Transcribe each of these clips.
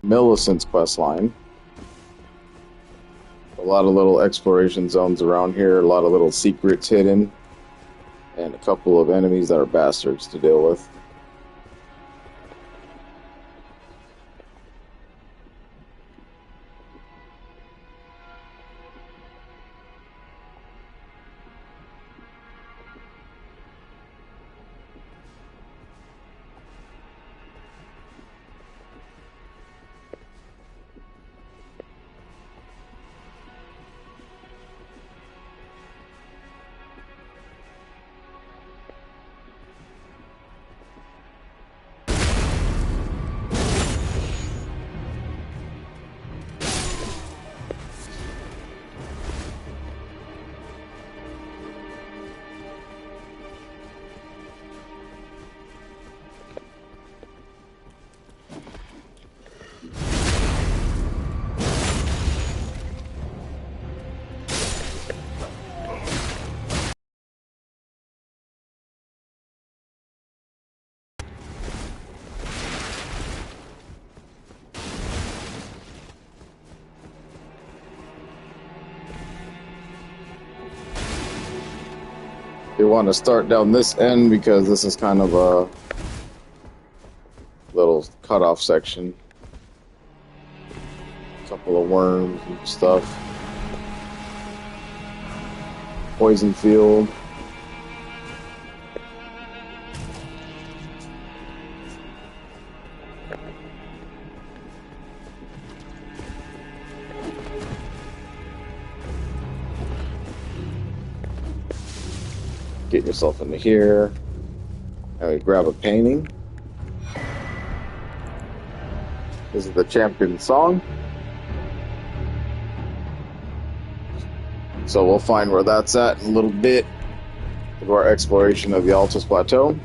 Millicent's quest line. A lot of little exploration zones around here, a lot of little secrets hidden, and a couple of enemies that are bastards to deal with. You want to start down this end because this is kind of a little cutoff section. A couple of worms and stuff. Poison field. Get yourself into here. And we grab a painting. This is the champion song. So we'll find where that's at in a little bit. Do our exploration of the Altus Plateau.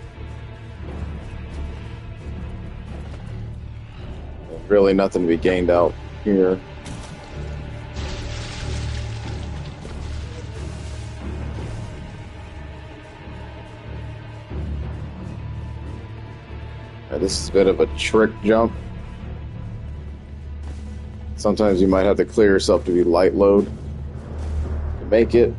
There's really nothing to be gained out here. This is a bit of a trick jump. Sometimes you might have to clear yourself to be light load to make it.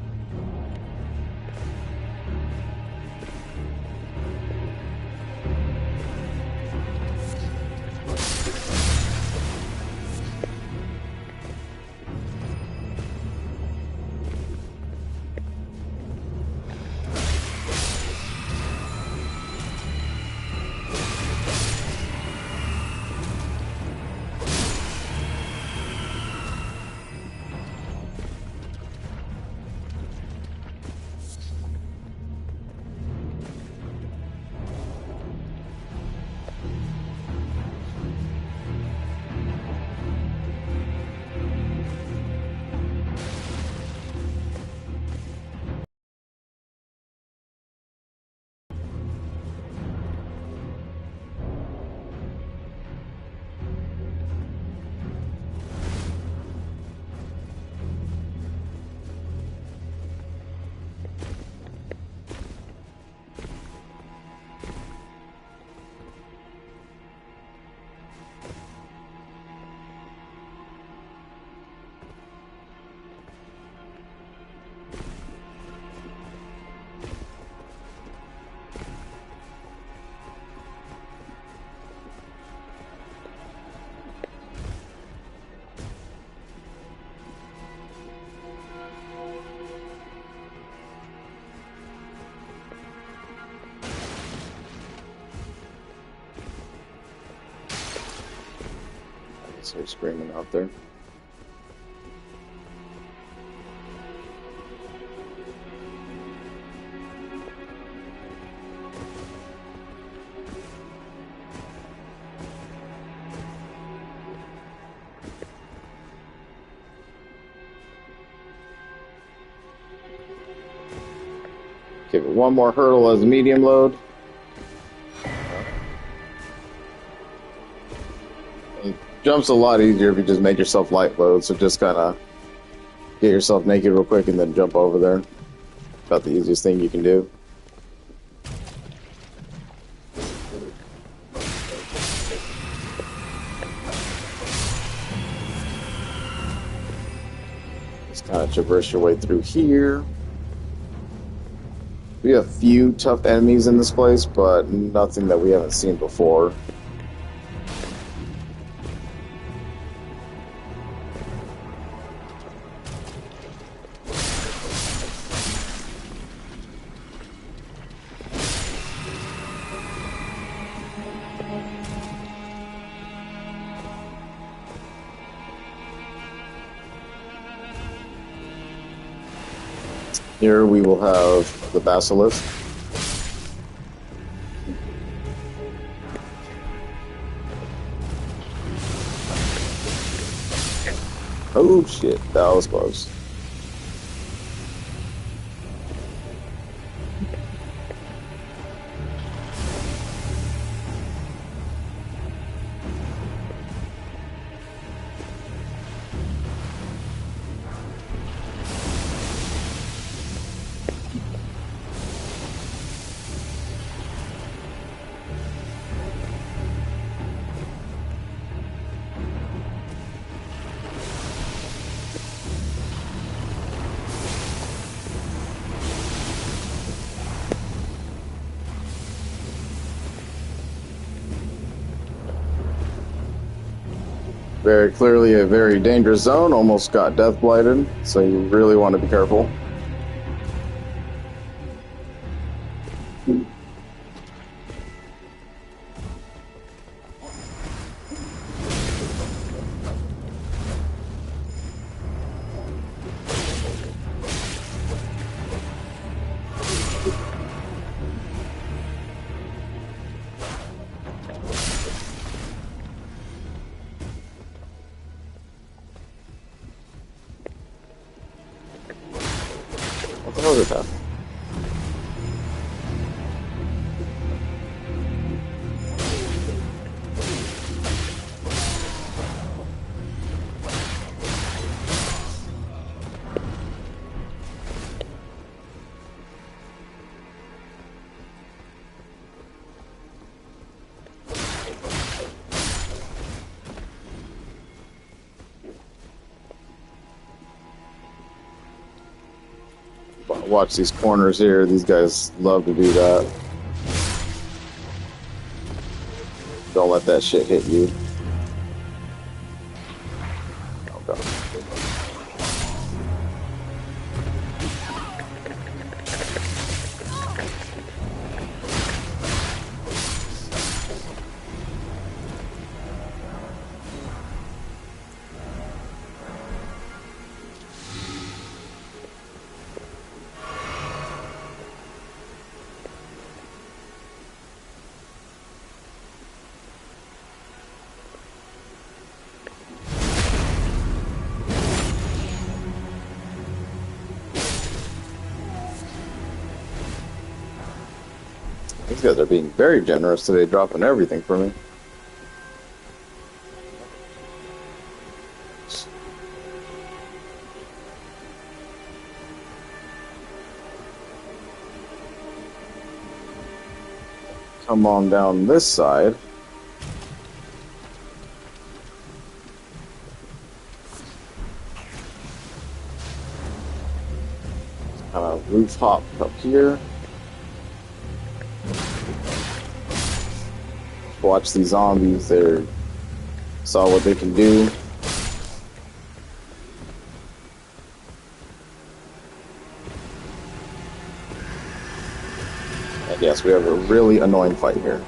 They're screaming out there. Give it one more hurdle as a medium load. Jump's a lot easier if you just make yourself light load, so just kind of get yourself naked real quick and then jump over there. About the easiest thing you can do. Kind of traverse your way through here. We have a few tough enemies in this place, but nothing that we haven't seen before. Here we will have the basilisk. Oh shit, that was close. Very clearly a very dangerous zone, almost got death blighted, so you really want to be careful. What the hell is that? Watch these corners here. These guys love to do that. Don't let that shit hit you. Oh god. These guys are being very generous today, dropping everything for me. Come on down this side. Roof hop up here. Watch these zombies. They saw what they can do. And yes, we have a really annoying fight here.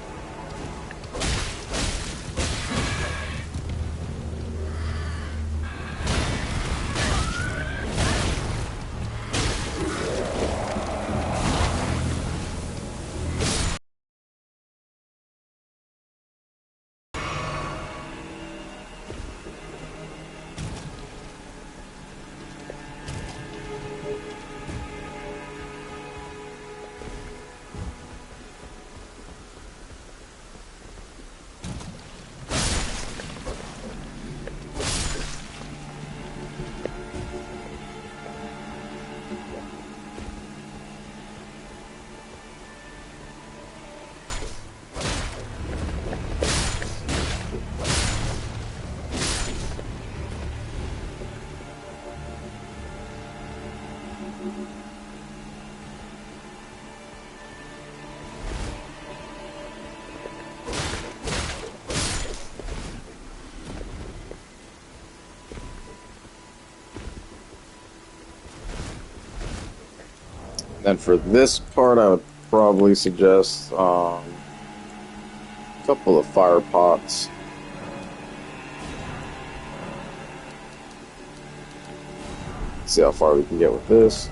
And for this part, I would probably suggest a couple of fire pots. See how far we can get with this.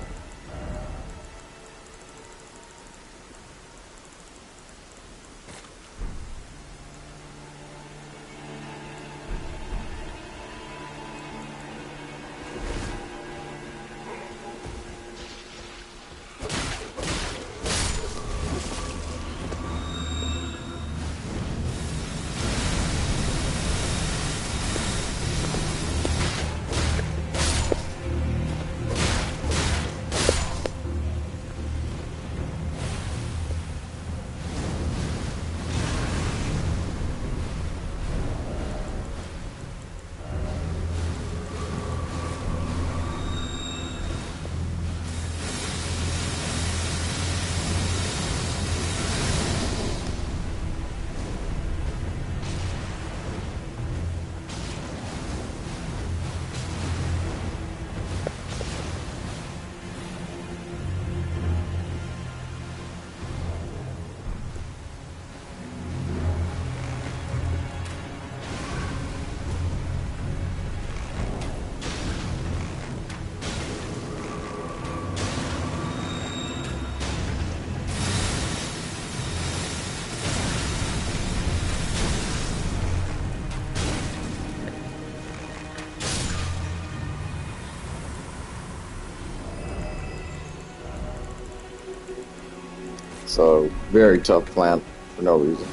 So, very tough plant for no reason.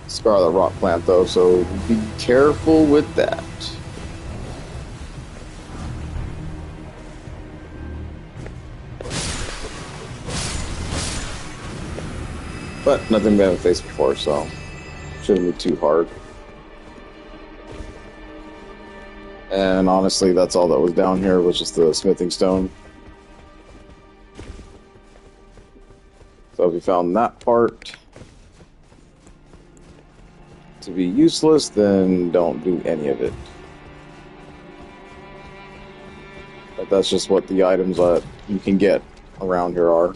Scarlet rock plant, though, so be careful with that. But nothing we haven't faced before, so shouldn't be too hard. And honestly, that's all that was down here, was just the smithing stone. So if you found that part to be useless, then don't do any of it. But that's just what the items that you can get around here are.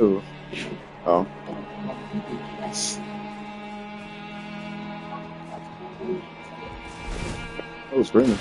Ooh. Oh. Oh, it's raining.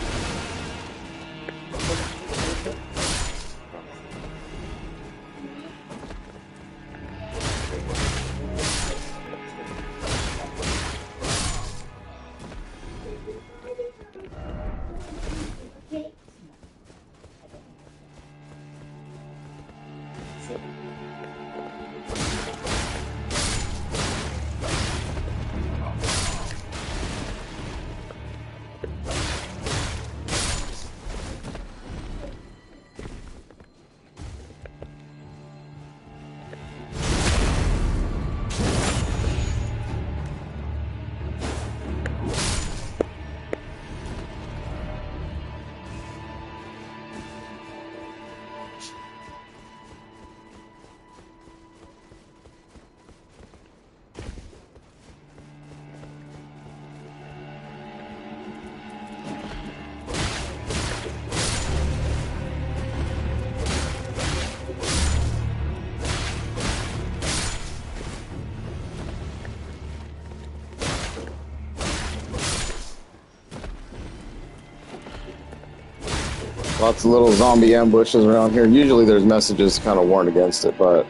Lots of little zombie ambushes around here. Usually there's messages kind of warn against it, but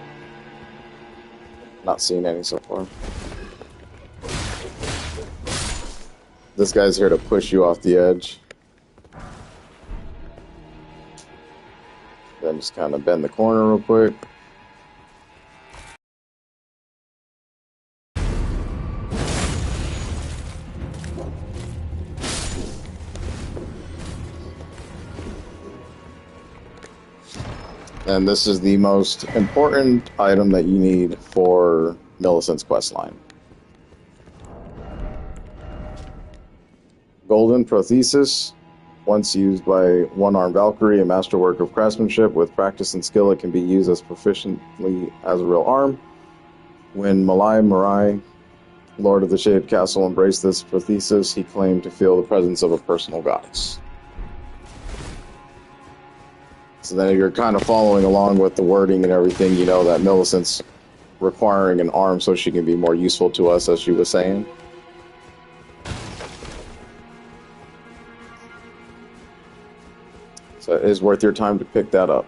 not seeing any so far. This guy's here to push you off the edge. Then just kind of bend the corner real quick. And this is the most important item that you need for Millicent's questline. Golden Prothesis. Once used by one-armed Valkyrie, a masterwork of craftsmanship. With practice and skill, it can be used as proficiently as a real arm. When Marai, Lord of the Shaded Castle, embraced this prothesis, he claimed to feel the presence of a personal goddess. So then if you're kind of following along with the wording and everything, you know that Millicent's requiring an arm so she can be more useful to us, as she was saying. So it is worth your time to pick that up.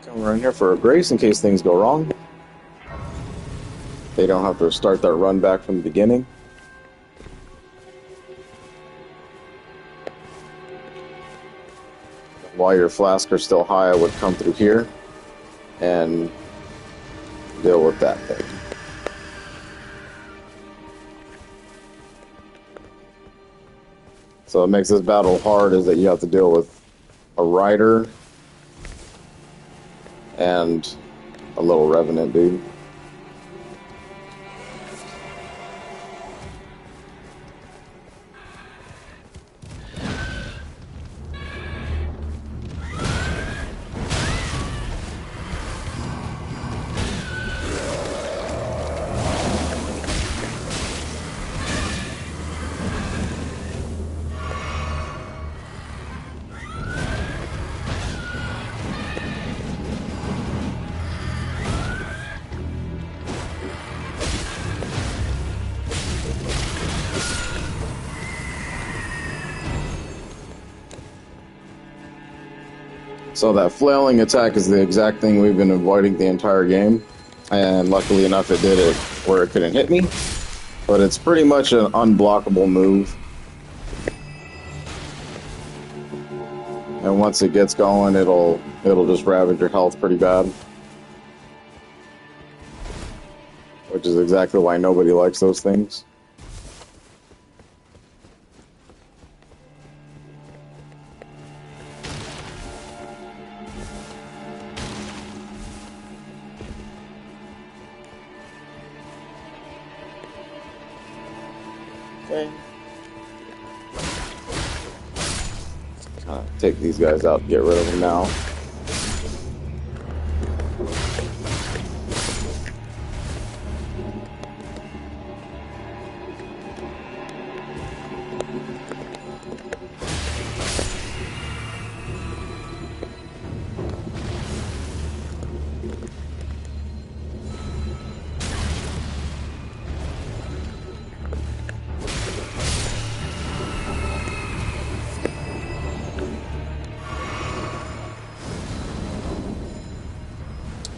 Come around here for a grace in case things go wrong. They don't have to start that run back from the beginning. While your flasks are still high, I would come through here and deal with that thing. So what makes this battle hard is that you have to deal with a rider and a little revenant dude. So that flailing attack is the exact thing we've been avoiding the entire game, and luckily enough it did it where it couldn't hit me, but it's pretty much an unblockable move. And once it gets going, it'll just ravage your health pretty bad. Which is exactly why nobody likes those things. Okay. Kind of take these guys out and get rid of them now.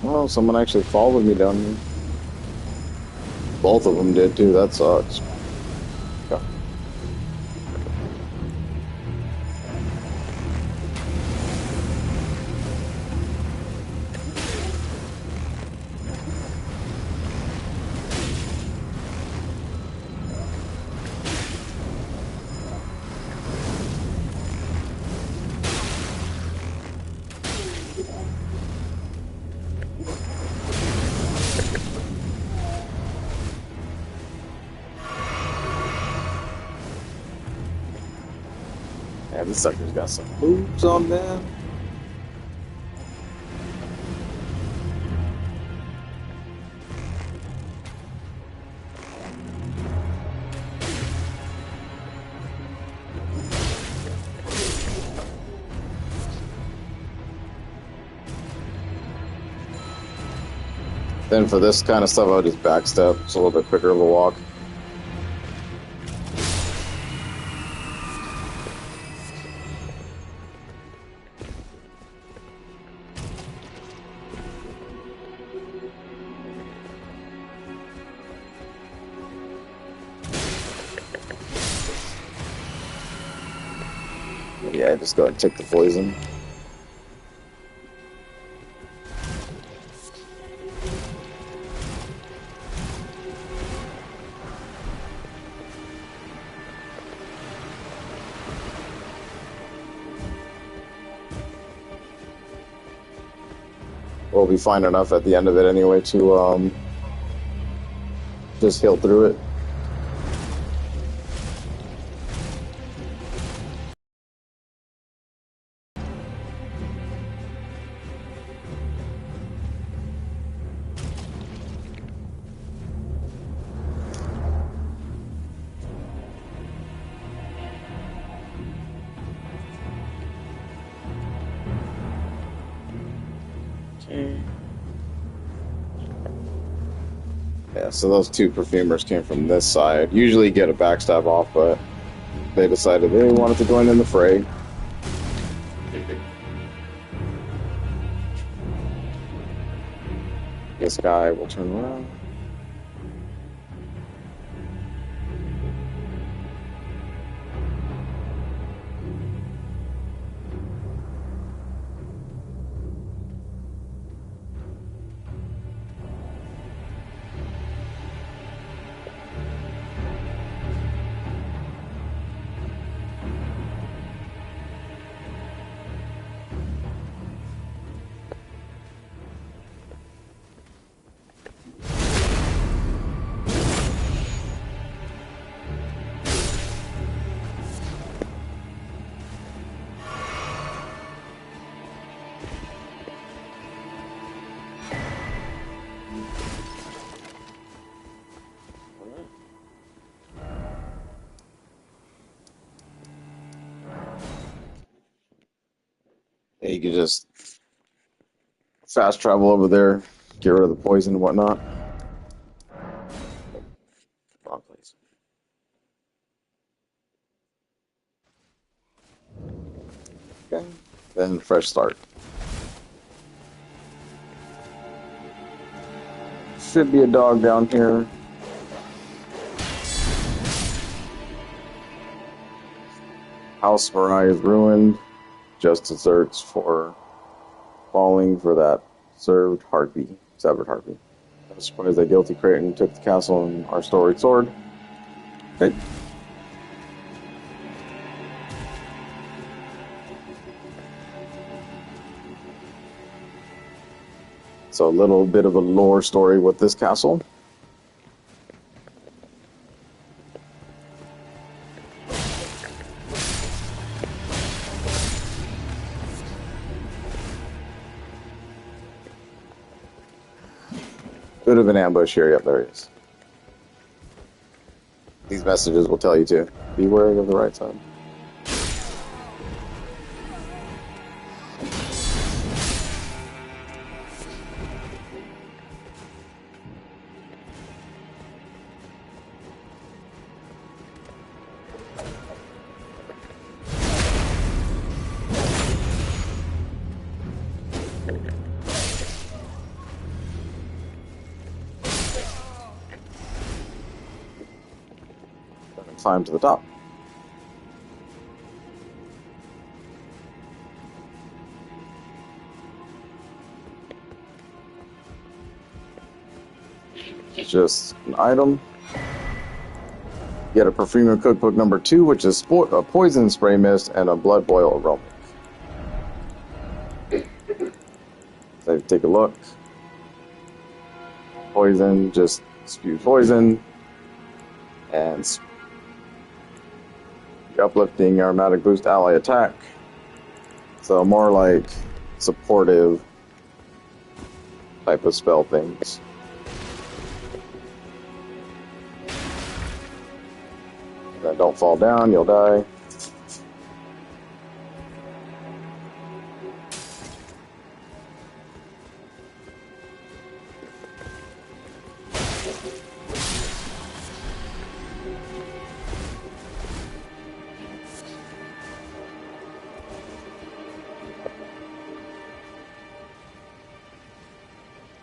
Oh, someone actually followed me down here. Both of them did too, that sucks. Okay. Yeah, this sucker's got some moves on them. Then for this kind of stuff, I'll just backstep. It's a little bit quicker of a walk. Yeah, just go ahead and take the poison. we'll be fine enough at the end of it anyway to just heal through it. Yeah, so those two perfumers came from this side. Usually get a backstab off, but they decided they wanted to join in the fray. This guy will turn around. Yeah, you can just fast travel over there, get rid of the poison and whatnot. Wrong place. Okay, then fresh start. Should be a dog down here. House Marai is ruined. Just desserts for falling for that severed harpy. I was surprised that guilty Creighton took the castle and our storied sword. Okay. So a little bit of a lore story with this castle. Bit of an ambush here. Yep, there it is. These messages will tell you to be wary of the right side. Climb to the top. It's just an item. Get a perfumer cookbook number 2, which is a poison spray mist and a blood boil aroma. So take a look. Poison, just spew poison and uplifting aromatic boost ally attack. So more like supportive type of spell things. Then don't fall down, you'll die.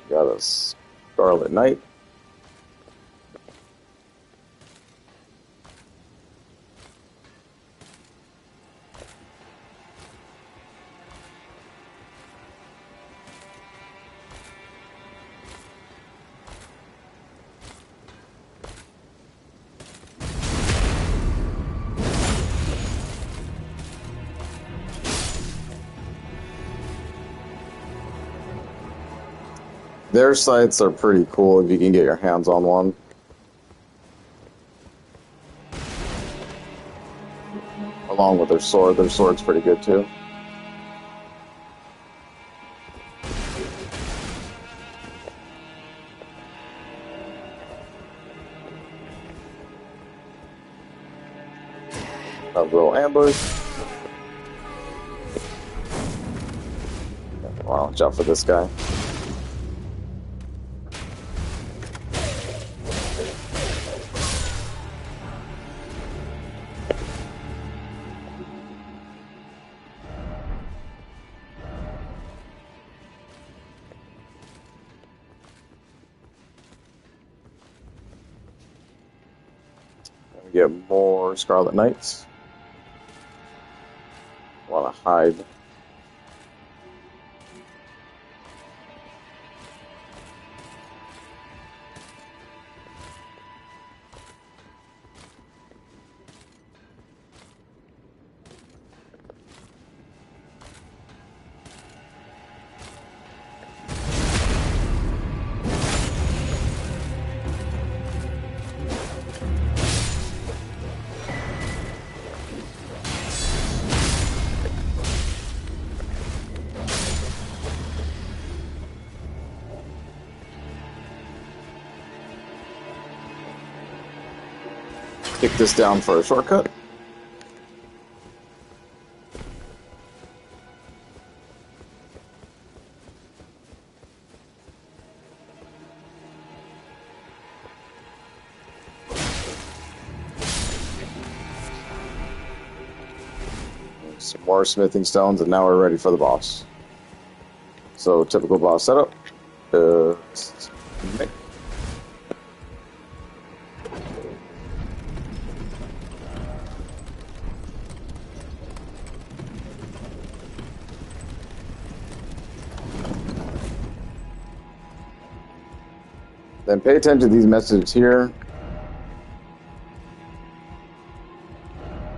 Got a Scarlet Knight. Their sights are pretty cool if you can get your hands on one. Along with their sword. Their sword's pretty good too. A little ambush. Wow, watch out for this guy. We get more Scarlet Knights. Want to hide. Kick this down for a shortcut. Some more smithing stones, and now we're ready for the boss. So, typical boss setup. Then pay attention to these messages here.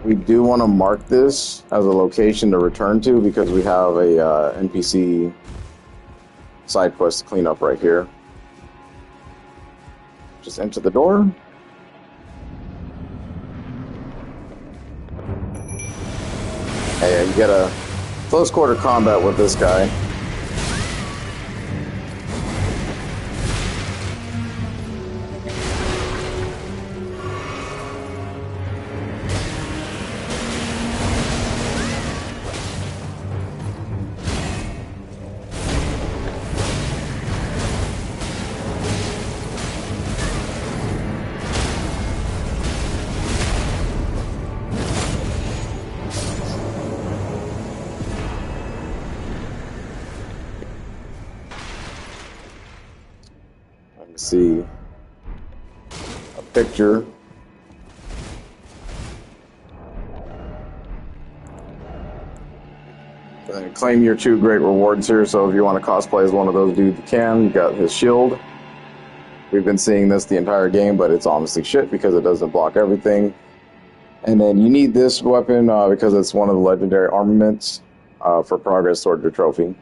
We do want to mark this as a location to return to because we have a NPC side quest to clean up right here. Just enter the door. Hey, you get a close quarter combat with this guy. See a picture. And claim your 2 great rewards here. So if you want to cosplay as one of those dudes, you can. You got his shield. We've been seeing this the entire game, but it's honestly shit because it doesn't block everything. And then you need this weapon because it's one of the legendary armaments for progress toward your trophy.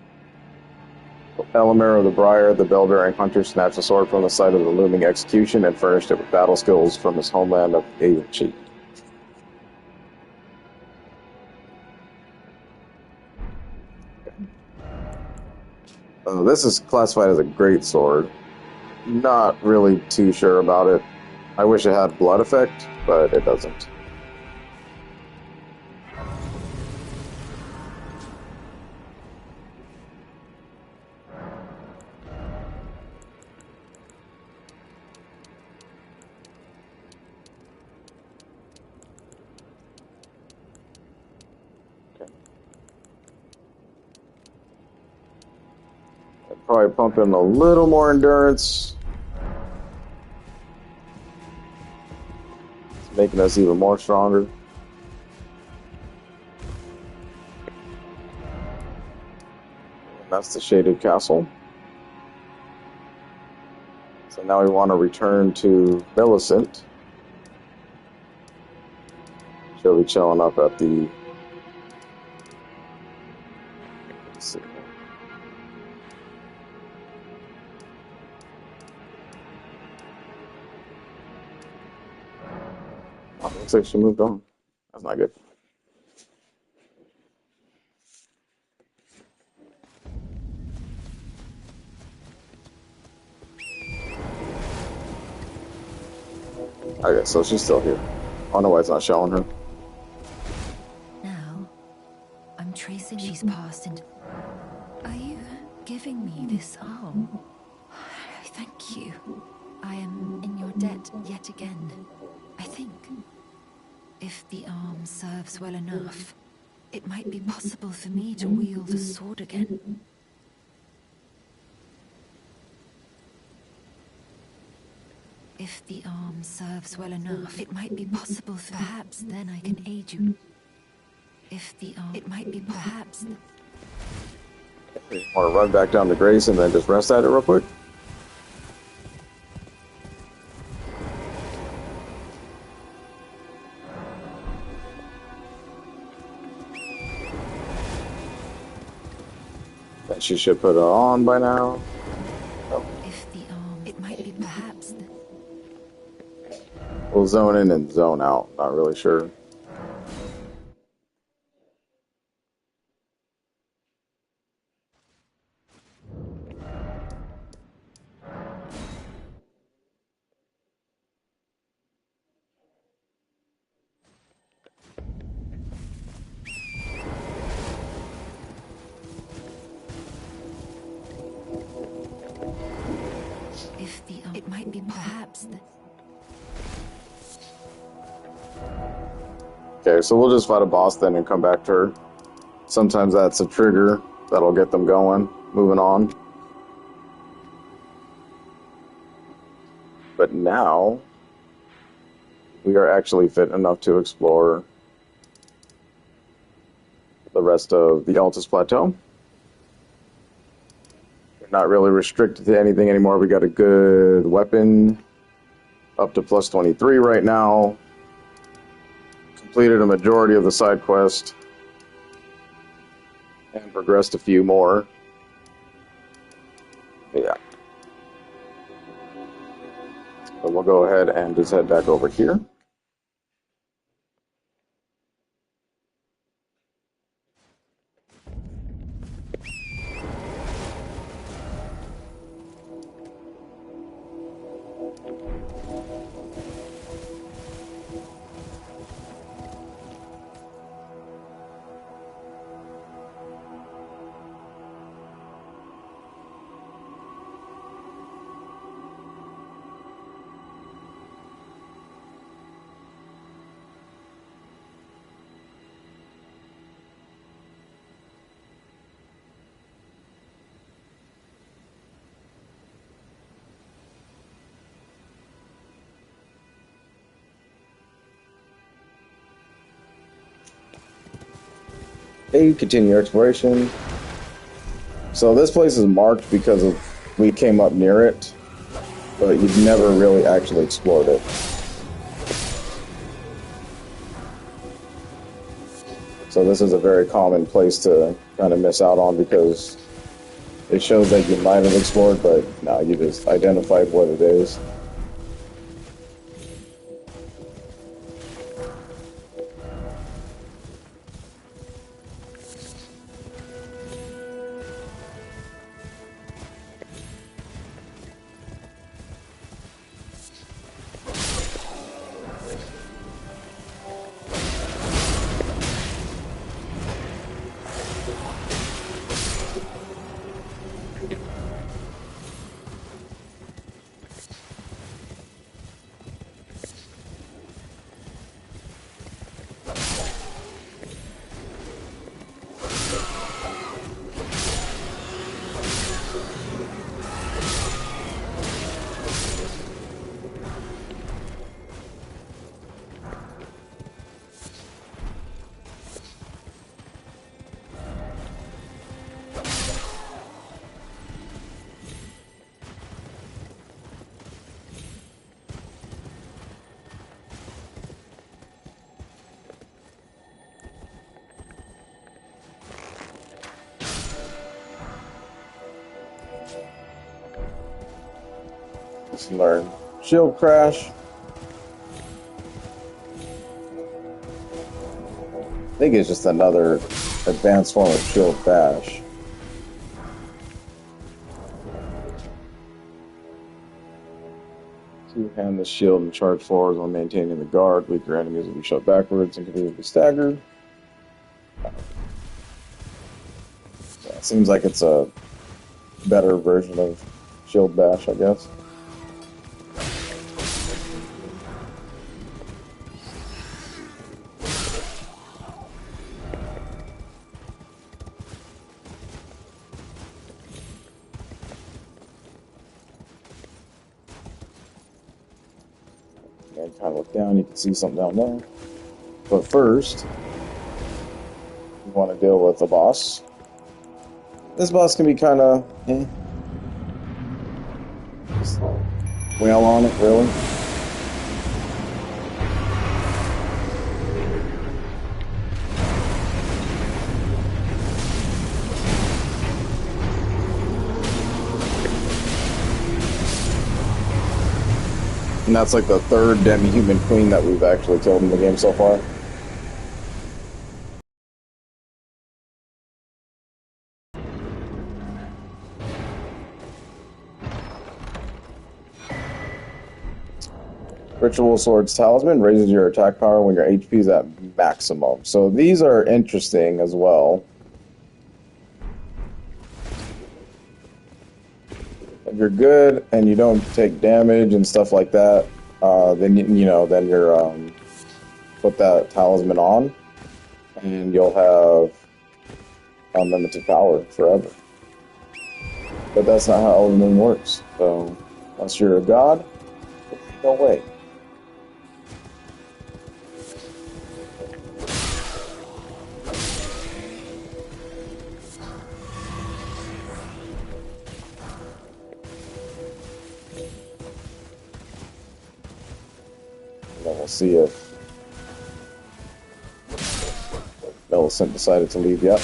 Elamir of the Briar, the bell-bearing hunter, snatched a sword from the site of the looming execution and furnished it with battle skills from his homeland of Ailchi. This is classified as a great sword. Not really too sure about it. I wish it had blood effect, but it doesn't. Probably pump in a little more endurance. It's making us even more stronger. And that's the Shaded Castle. So now we want to return to Millicent. She'll be chilling up at the... Let's see. Looks like she moved on. That's not good. Okay, so she's still here. I don't know why it's not showing her. Now, I'm tracing she's passed and... Are you giving me this arm? Thank you. I am in your debt yet again. I think if the arm serves well enough, it might be possible for me to wield a sword again. If the arm serves well enough, it might be possible for... Perhaps then I can aid you. If the arm... It might be perhaps... Want to run back down to Grace and then just rest at it real quick? That she should put it on by now. Oh. If the arm... It might be perhaps... We'll zone in and zone out. Not really sure. If the arm... It might be perhaps... Okay, so we'll just fight a boss then and come back to her. Sometimes that's a trigger that'll get them going, moving on. But now, we are actually fit enough to explore the rest of the Altus Plateau. We're not really restricted to anything anymore. We got a good weapon, up to plus 23 right now. Completed a majority of the side quest and progressed a few more. Yeah. But we'll go ahead and just head back over here. Okay, continue exploration. So this place is marked because of we came up near it, but you've never really actually explored it. So this is a very common place to kind of miss out on because it shows that you might have explored, but no, you just identified what it is. Let's learn. Shield crash. think it's just another advanced form of shield bash. Two-hand the shield and charge forwards while maintaining the guard. Weaker enemies will be shot backwards and continue to be staggered. Yeah, it seems like it's a better version of shield bash, I guess. And kind of look down, you can see something down there. But first, you want to deal with the boss. This boss can be kind of just wail on it, really. And that's like the third demi-human queen that we've actually killed in the game so far. Ritual Sword's Talisman raises your attack power when your HP is at maximum. So these are interesting as well. If you're good and you don't take damage and stuff like that, then then you're put that talisman on, and you'll have unlimited power forever. But that's not how Elden works. So unless you're a god, no way. Then we'll see if Millicent decided to leave yet.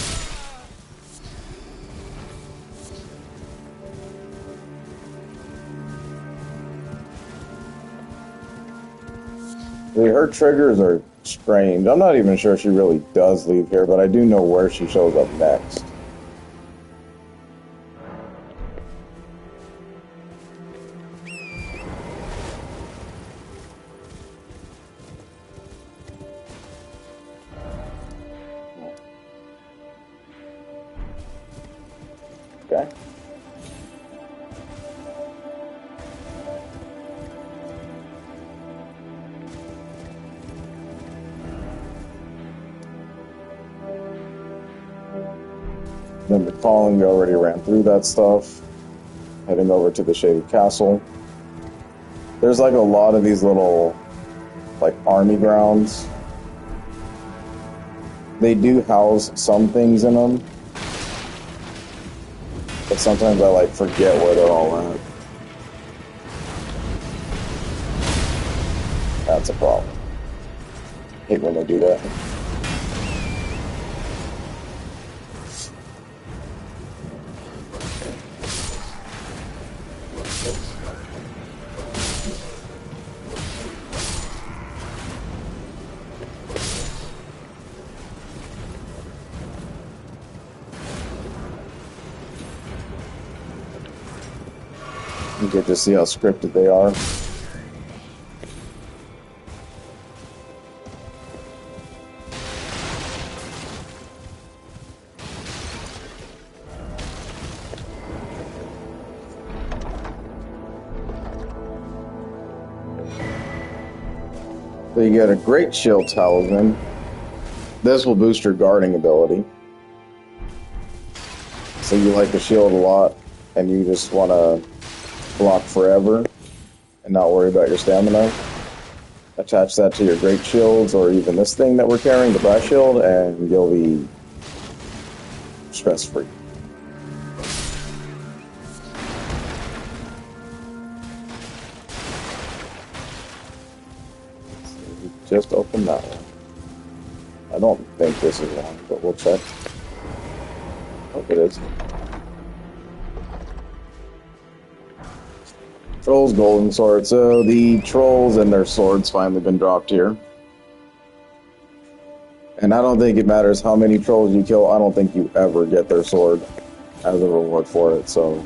Her triggers are strange. I'm not even sure she really does leave here, but I do know where she shows up next. Okay. Then the calling, we already ran through that stuff. Heading over to the Shaded Castle. There's like a lot of these little like army grounds. They do house some things in them, but sometimes I like forget where they're all at. That's a problem. Hate when they do that. You get to see how scripted they are. So you get a great shield talisman. This will boost your guarding ability. So you like the shield a lot, and you just want to block forever and not worry about your stamina. Attach that to your great shields, or even this thing that we're carrying, the brass shield, and you'll be stress-free. Just open that one. I don't think this is one, but we'll check. Oh, it is. Trolls Golden Sword. So the trolls and their swords finally been dropped here. And I don't think it matters how many trolls you kill, I don't think you ever get their sword as a reward for it, so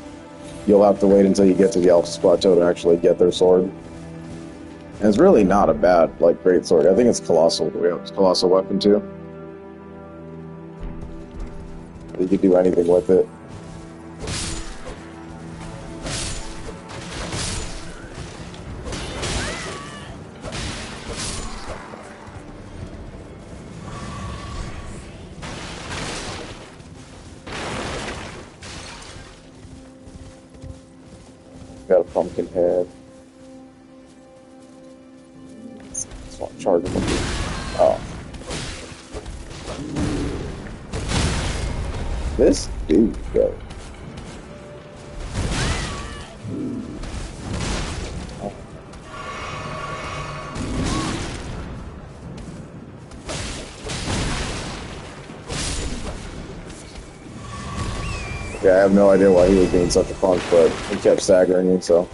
you'll have to wait until you get to the Alphys Plateau to actually get their sword. And it's really not a bad, like, great sword. I think it's colossal. It's colossal weapon too. You could do anything with it. Got a pumpkin head. Just want to charge him. Oh. This dude, though. Yeah, I have no idea why he was being such a punk, but he kept staggering me, so.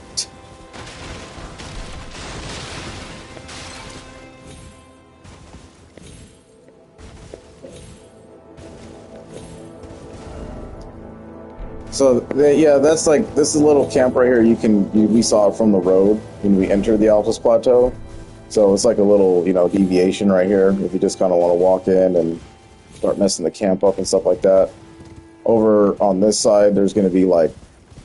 So, yeah, that's like, this is a little camp right here. We saw it from the road when we entered the Alphys Plateau. So it's like a little, deviation right here if you just kind of want to walk in and start messing the camp up and stuff like that. Over on this side, there's going to be like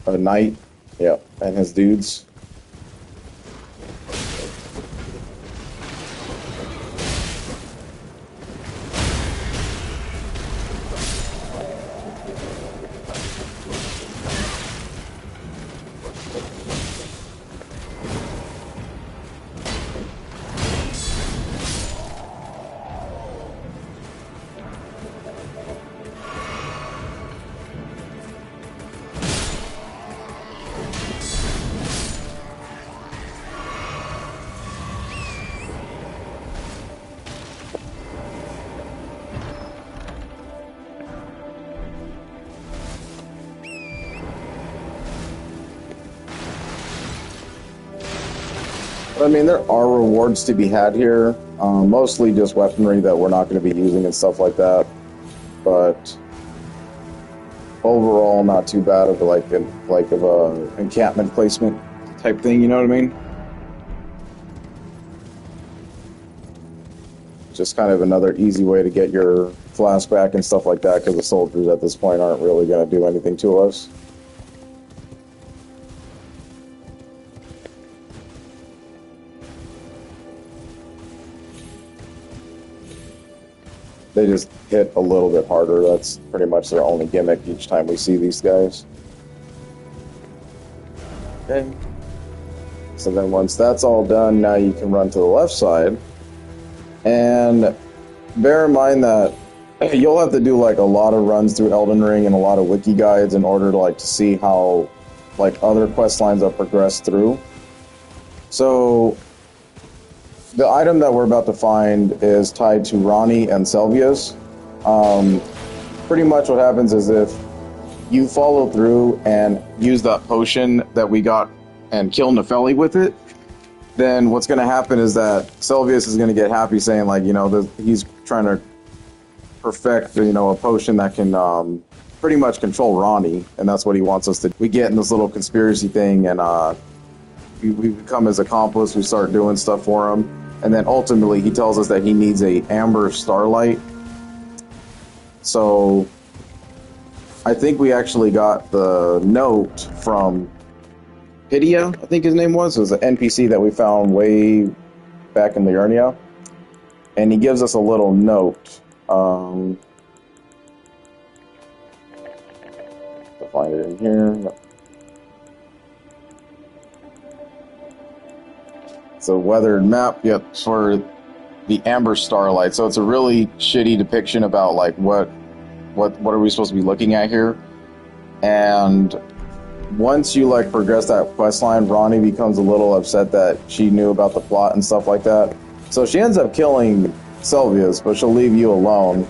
a knight, yeah, and his dudes. I mean, there are rewards to be had here, mostly just weaponry that we're not going to be using and stuff like that. But overall, not too bad of a encampment placement type thing. You know what I mean? Just kind of another easy way to get your flask back and stuff like that, because the soldiers at this point aren't really going to do anything to us. They just hit a little bit harder. That's pretty much their only gimmick each time we see these guys. Okay. So then once that's all done, now you can run to the left side. And bear in mind that you'll have to do like a lot of runs through Elden Ring and a lot of wiki guides in order to to see how other quest lines are progressed through. So the item that we're about to find is tied to Ranni and Selvius. Pretty much what happens is if you follow through and use that potion that we got and kill Nepheli with it, then what's going to happen is that Selvius is going to get happy saying, he's trying to perfect, a potion that can pretty much control Ranni, and that's what he wants us to do. We get in this little conspiracy thing, and we become his accomplice, we start doing stuff for him. And then ultimately he tells us that he needs a amber starlight. So I think we actually got the note from Pidia, I think his name was. It was an NPC that we found way back in Liurnia. And he gives us a little note. To find it in here. It's a weathered map, yep, for the Amber Starlight. So it's a really shitty depiction about what are we supposed to be looking at here. And once you progress that quest line, Ranni becomes a little upset that she knew about the plot and stuff like that. So she ends up killing Selvius, but she'll leave you alone.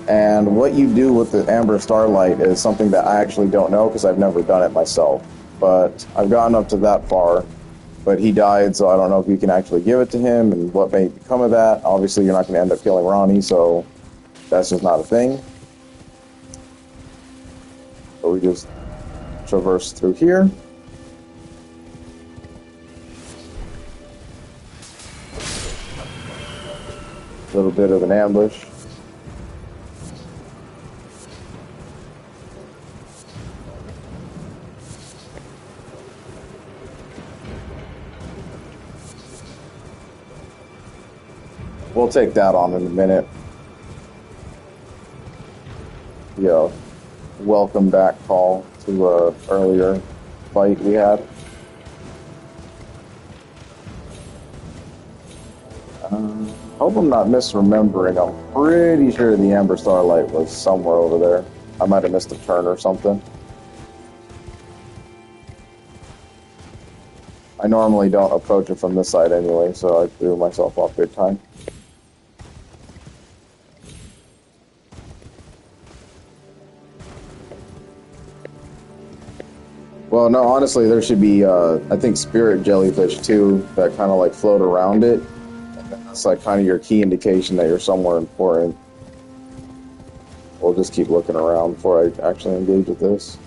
And what you do with the Amber Starlight is something that I actually don't know because I've never done it myself. But I've gotten up to that far. But he died, so I don't know if you can actually give it to him and what may become of that. Obviously, you're not going to end up killing Ranni, so that's just not a thing. So we just traverse through here. A little bit of an ambush. We'll take that on in a minute. Yeah, welcome back call to a earlier fight we had. Hope I'm not misremembering. I'm pretty sure the Amber Starlight was somewhere over there. I might have missed a turn or something. I normally don't approach it from this side anyway, so I threw myself off big time. Well, no, honestly, there should be, I think, spirit jellyfish, too, that kind of, like, float around it. And that's, like, kind of your key indication that you're somewhere important. We'll just keep looking around before I actually engage with this.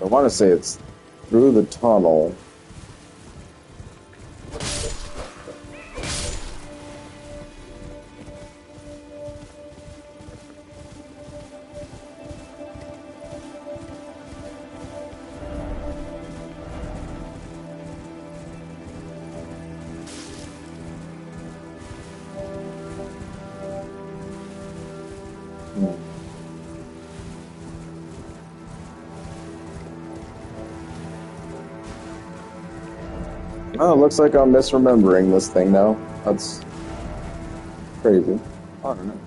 I want to say it's through the tunnel. Oh, looks like I'm misremembering this thing now. That's crazy. I don't know.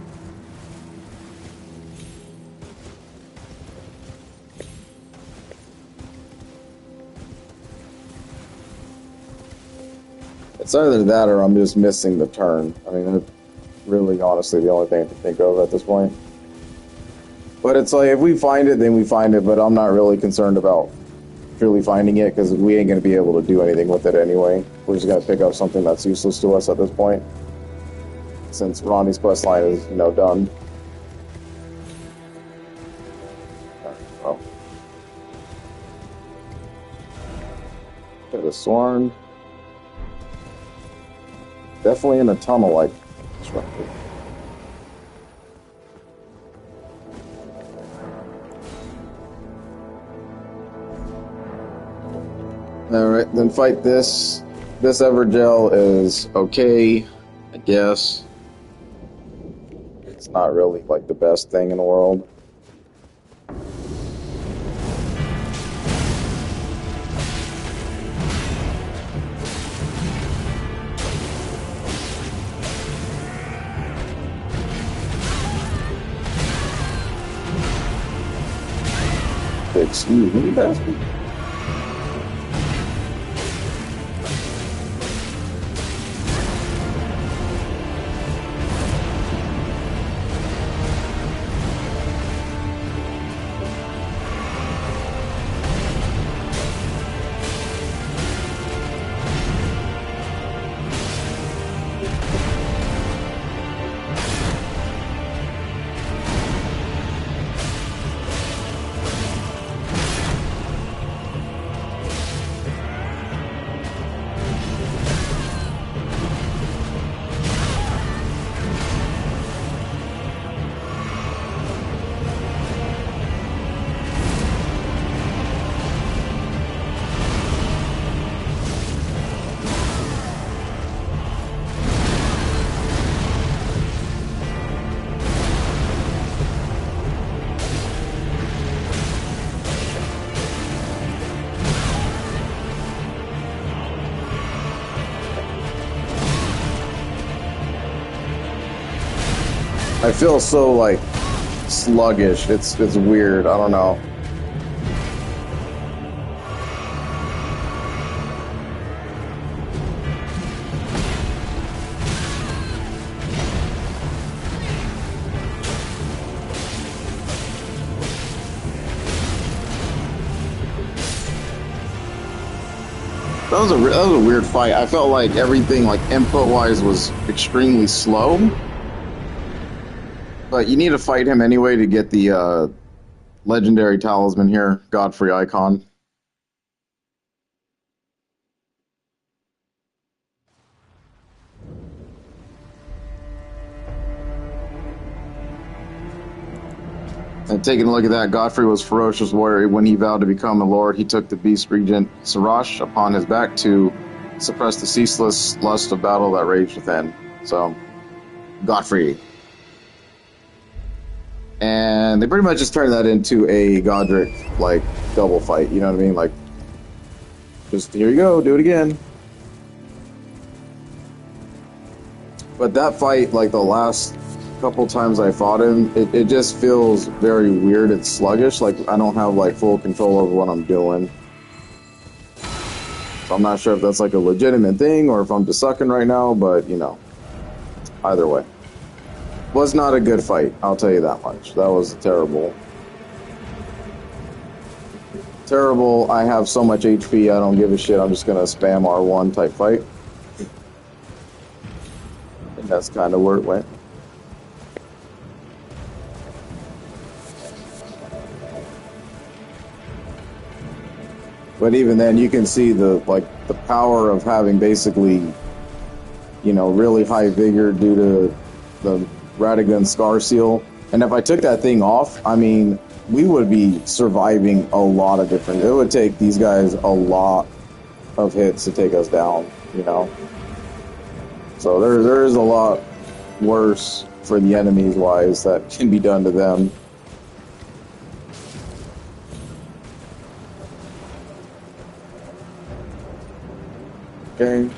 It's either that or I'm just missing the turn. I mean, that's really, honestly, the only thing I can think of at this point. But it's like, if we find it, then we find it, but I'm not really concerned about truly finding it, because we ain't going to be able to do anything with it anyway. We're just going to pick up something that's useless to us at this point, since Ronnie's questline is, you know, done. Well, could have sworn. Definitely in a tunnel like structure. Alright, then fight this. This Evergel is okay, I guess. It's not really like the best thing in the world. Excuse me, bastard. I feel so, like, sluggish. It's weird. I don't know. that was a weird fight. I felt like everything, like input wise, was extremely slow. But you need to fight him anyway to get the legendary talisman here, Godfrey icon. And taking a look at that, Godfrey was a ferocious warrior. When he vowed to become a lord, he took the beast regent Sirash upon his back to suppress the ceaseless lust of battle that raged within. So, Godfrey. And they pretty much just turned that into a Godric, like, double fight, you know what I mean? Like, just, here you go, do it again. But that fight, like, the last couple times I fought him, it just feels very weird. It's sluggish. Like, I don't have like full control over what I'm doing. So I'm not sure if that's like a legitimate thing or if I'm just sucking right now, but you know, either way. Was not a good fight, I'll tell you that much. That was terrible. Terrible. I have so much HP, I don't give a shit. I'm just gonna spam R1 type fight. And that's kind of where it went. But even then, you can see the power of having basically, you know, really high vigor due to the Radagon Scar Seal. And if I took that thing off, I mean, we would be surviving a lot of different. It would take these guys a lot of hits to take us down, you know. So there is a lot worse for the enemies wise that can be done to them. Okay.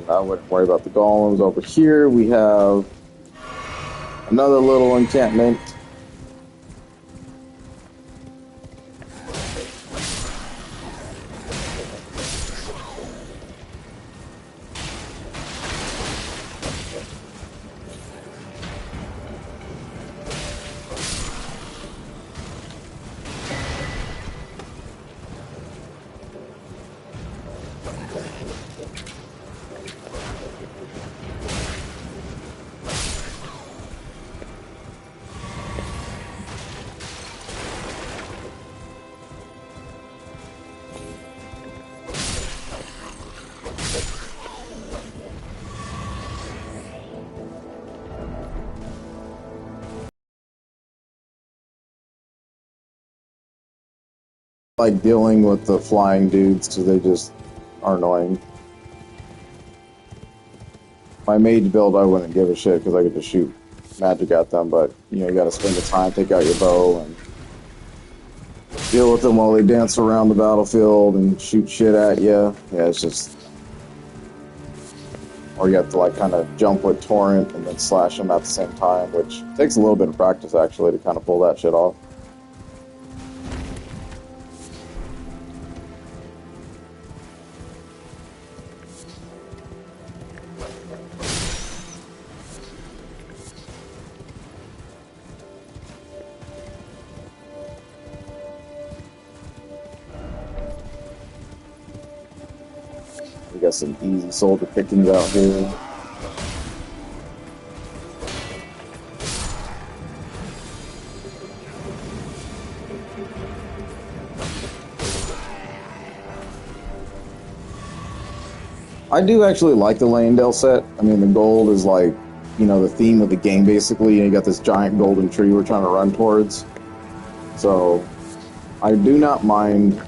I wouldn't worry about the golems. Over here we have another little encampment. Like dealing with the flying dudes because they just are annoying. My mage build, I wouldn't give a shit because I could just shoot magic at them, but you know, you gotta spend the time, take out your bow, and deal with them while they dance around the battlefield and shoot shit at you. Yeah, it's just. Or you have to like kind of jump with torrent and then slash them at the same time, which takes a little bit of practice actually to kind of pull that shit off. We got some easy soldier pickings out here. I do actually like the Leyendale set. I mean, the gold is like, you know, the theme of the game basically, and you got this giant golden tree we're trying to run towards. So, I do not mind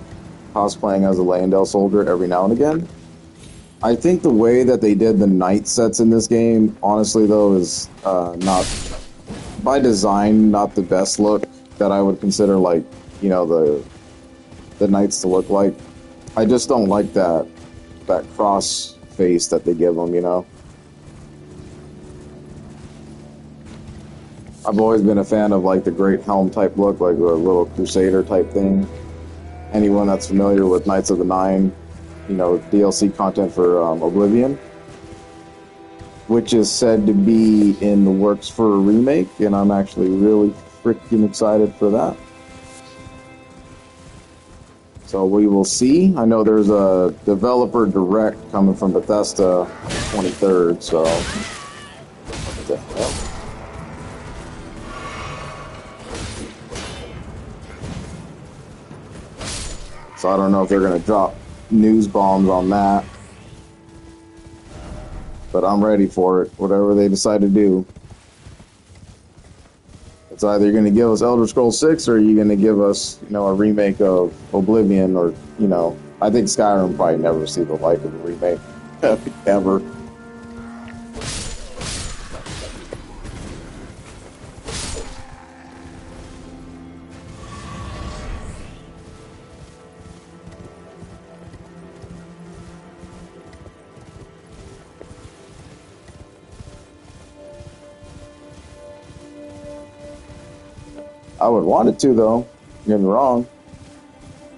cosplaying as a Leyendale soldier every now and again. I think the way that they did the knight sets in this game, honestly though, is not, by design, not the best look that I would consider like, you know, the knights to look like. I just don't like that cross face that they give them, you know. I've always been a fan of like the great helm type look, like a little crusader type thing. Anyone that's familiar with Knights of the Nine, you know, DLC content for Oblivion, which is said to be in the works for a remake, and I'm actually really freaking excited for that. So we will see. I know there's a developer direct coming from Bethesda 23rd, so what the hell? So I don't know if they're gonna drop news bombs on that. But I'm ready for it, whatever they decide to do. It's either you're going to give us Elder Scrolls 6 or you're going to give us, a remake of Oblivion or, I think Skyrim probably never see the light of a remake ever. I would want it to, though. Don't get me wrong.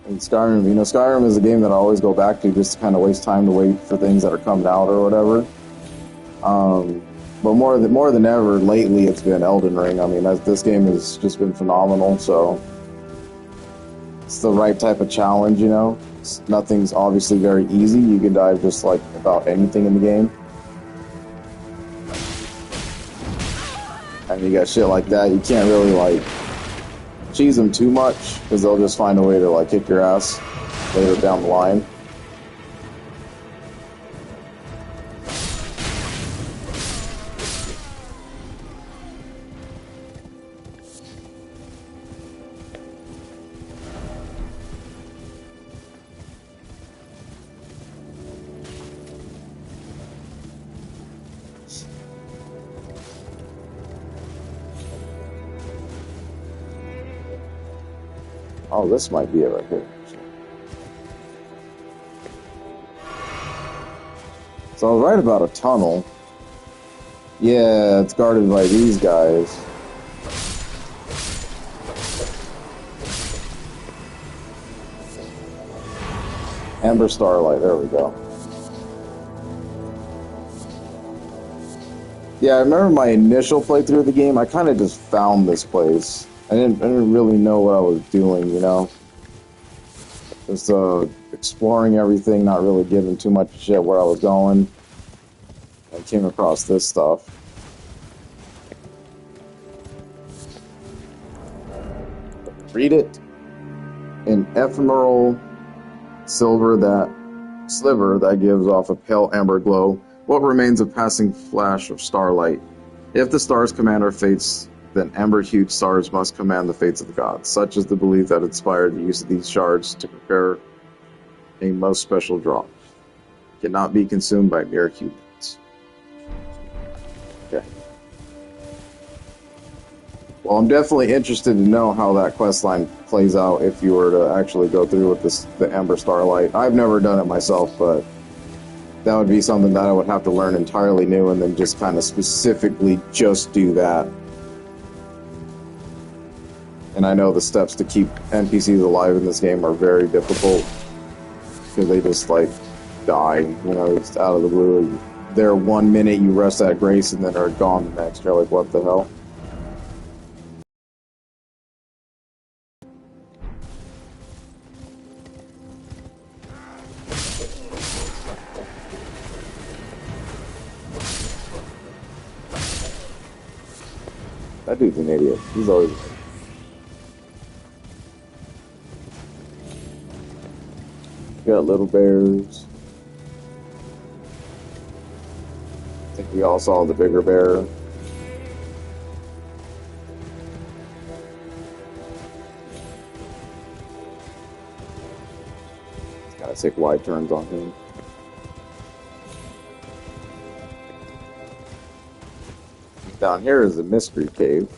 And Skyrim, Skyrim is a game that I always go back to just to kind of waste time to wait for things that are coming out or whatever. But more than ever, lately, it's been Elden Ring. I mean, this game has just been phenomenal, so it's the right type of challenge, Nothing's obviously very easy. You can dive just like about anything in the game. And you got shit like that, you can't really, cheese them too much, because they'll just find a way to, kick your ass later down the line. Oh, this might be it right here. So I was right about a tunnel. Yeah, it's guarded by these guys. Amber Starlight, there we go. Yeah, I remember my initial playthrough of the game, I kind of just found this place. I didn't really know what I was doing, Just exploring everything, not really giving too much shit where I was going. I came across this stuff. Read it. An ephemeral sliver that gives off a pale amber glow. What remains a passing flash of starlight? If the stars command our fates, then amber-hued stars must command the fates of the gods. Such is the belief that inspired the use of these shards to prepare a most special draught. Cannot be consumed by mere humans. Okay. Well, I'm definitely interested to know how that questline plays out if you were to actually go through with the Amber Starlight. I've never done it myself, but that would be something that I would have to learn entirely new and then just kind of specifically just do that. And I know the steps to keep NPCs alive in this game are very difficult because they just die, just out of the blue. They're 1 minute, you rest at grace, and then they're gone the next. You're like, what the hell? That dude's an idiot. He's always... Got little bears. I think we all saw the bigger bear. Just gotta take wide turns on him. Down here is the mystery cave.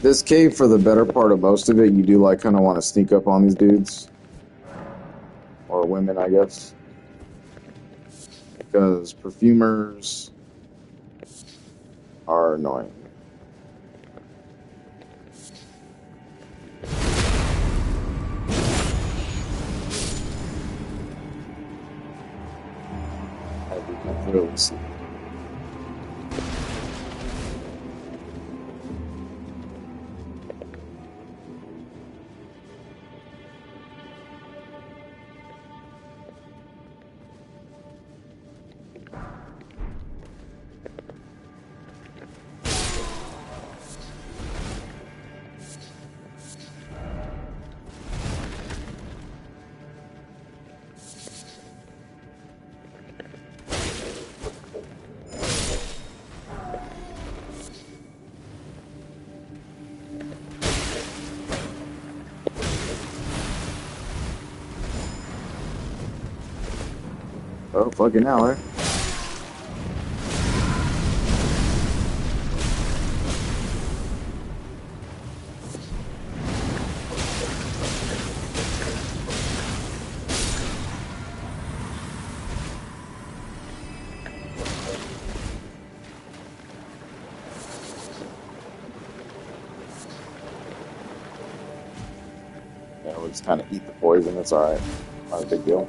This cave, for the better part of most of it, you do like kind of want to sneak up on these dudes. Or women, I guess. Because perfumers are annoying. I can really see. Oh, fucking hell, eh? Yeah, we'll just kind of eat the poison. It's alright. Not a big deal.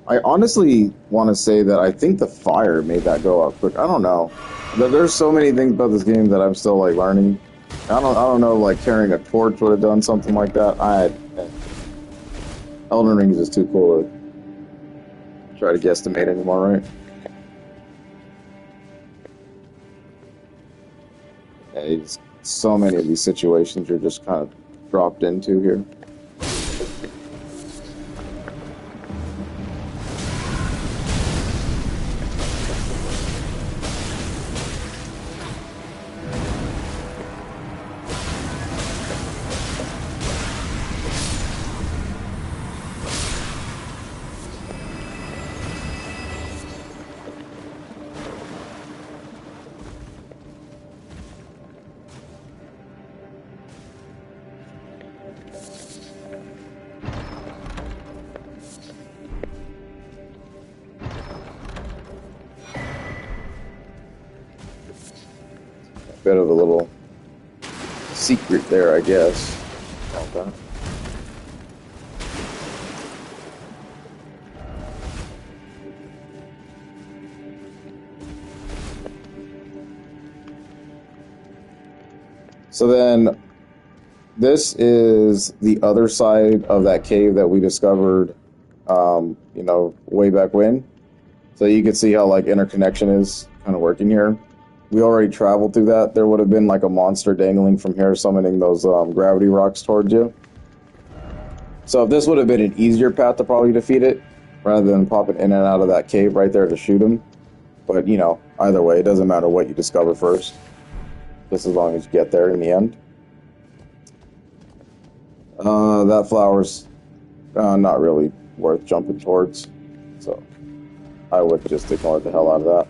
I honestly want to say that I think the fire made that go up quick. I don't know. There's so many things about this game that I'm still like learning. I don't know. Like carrying a torch would have done something like that. Elden Ring is just too cool to try to guesstimate anymore, right? Yeah, so many of these situations you're just kind of dropped into here. Bit of a little secret there, I guess. Okay. So then, this is the other side of that cave that we discovered, way back when. So you can see how like interconnection is kind of working here. We already traveled through that. There would have been like a monster dangling from here, summoning those gravity rocks towards you. So if this would have been an easier path to probably defeat it, rather than popping in and out of that cave right there to shoot him. But, either way, it doesn't matter what you discover first. Just as long as you get there in the end. That flower's not really worth jumping towards. So I would just ignore the hell out of that.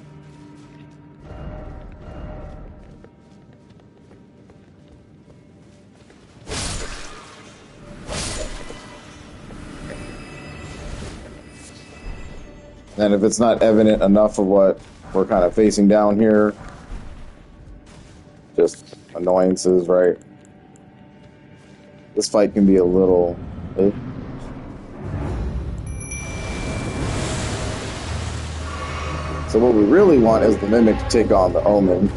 And if it's not evident enough of what we're kind of facing down here, just annoyances, right? This fight can be a little... So what we really want is the Mimic to take on the Omen.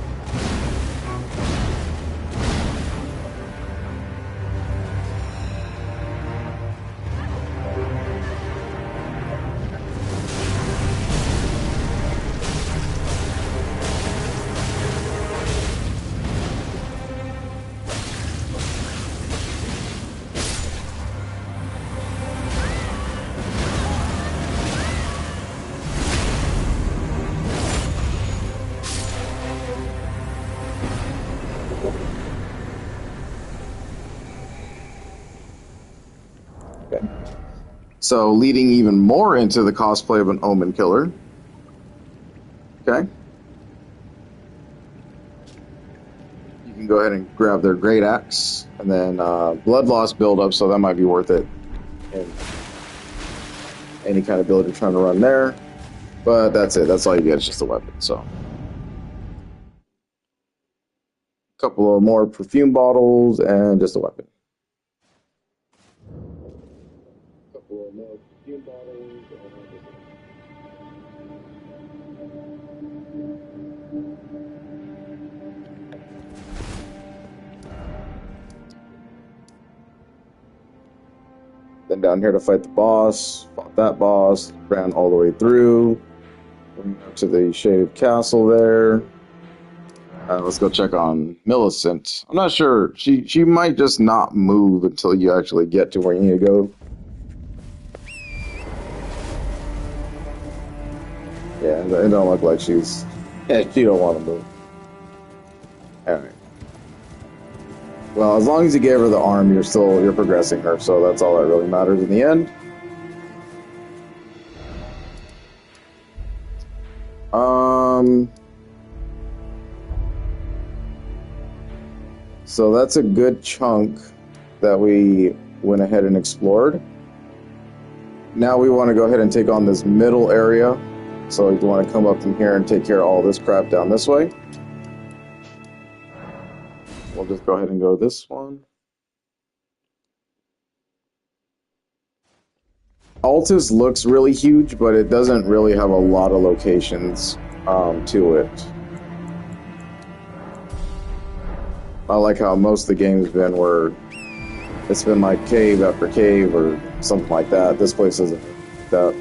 So, leading even more into the cosplay of an Omen killer. Okay. go ahead and grab their great axe, and then blood loss build up, so that might be worth it. And any kind of build you're trying to run there, but that's it. That's all you get. It's just a weapon. So, a couple of more perfume bottles and just a weapon. A couple of more perfume bottles and just a weapon. Then down here to fight the boss, fought that boss, ran all the way through, went to the Shaded Castle there. Let's go check on Millicent. I'm not sure. She might just not move until you actually get to where you need to go. Yeah, it don't look like she's... Yeah, she don't want to move. Alright. Well, as long as you gave her the arm, you're progressing her, so that's all that really matters in the end. So that's a good chunk that we went ahead and explored. Now we want to go ahead and take on this middle area. So you want to come up from here and take care of all this crap down this way. We'll just go ahead and go this one. Altus looks really huge, but it doesn't really have a lot of locations to it. I like how most of the game's been where it's been like cave after cave or something like that. This place isn't like that.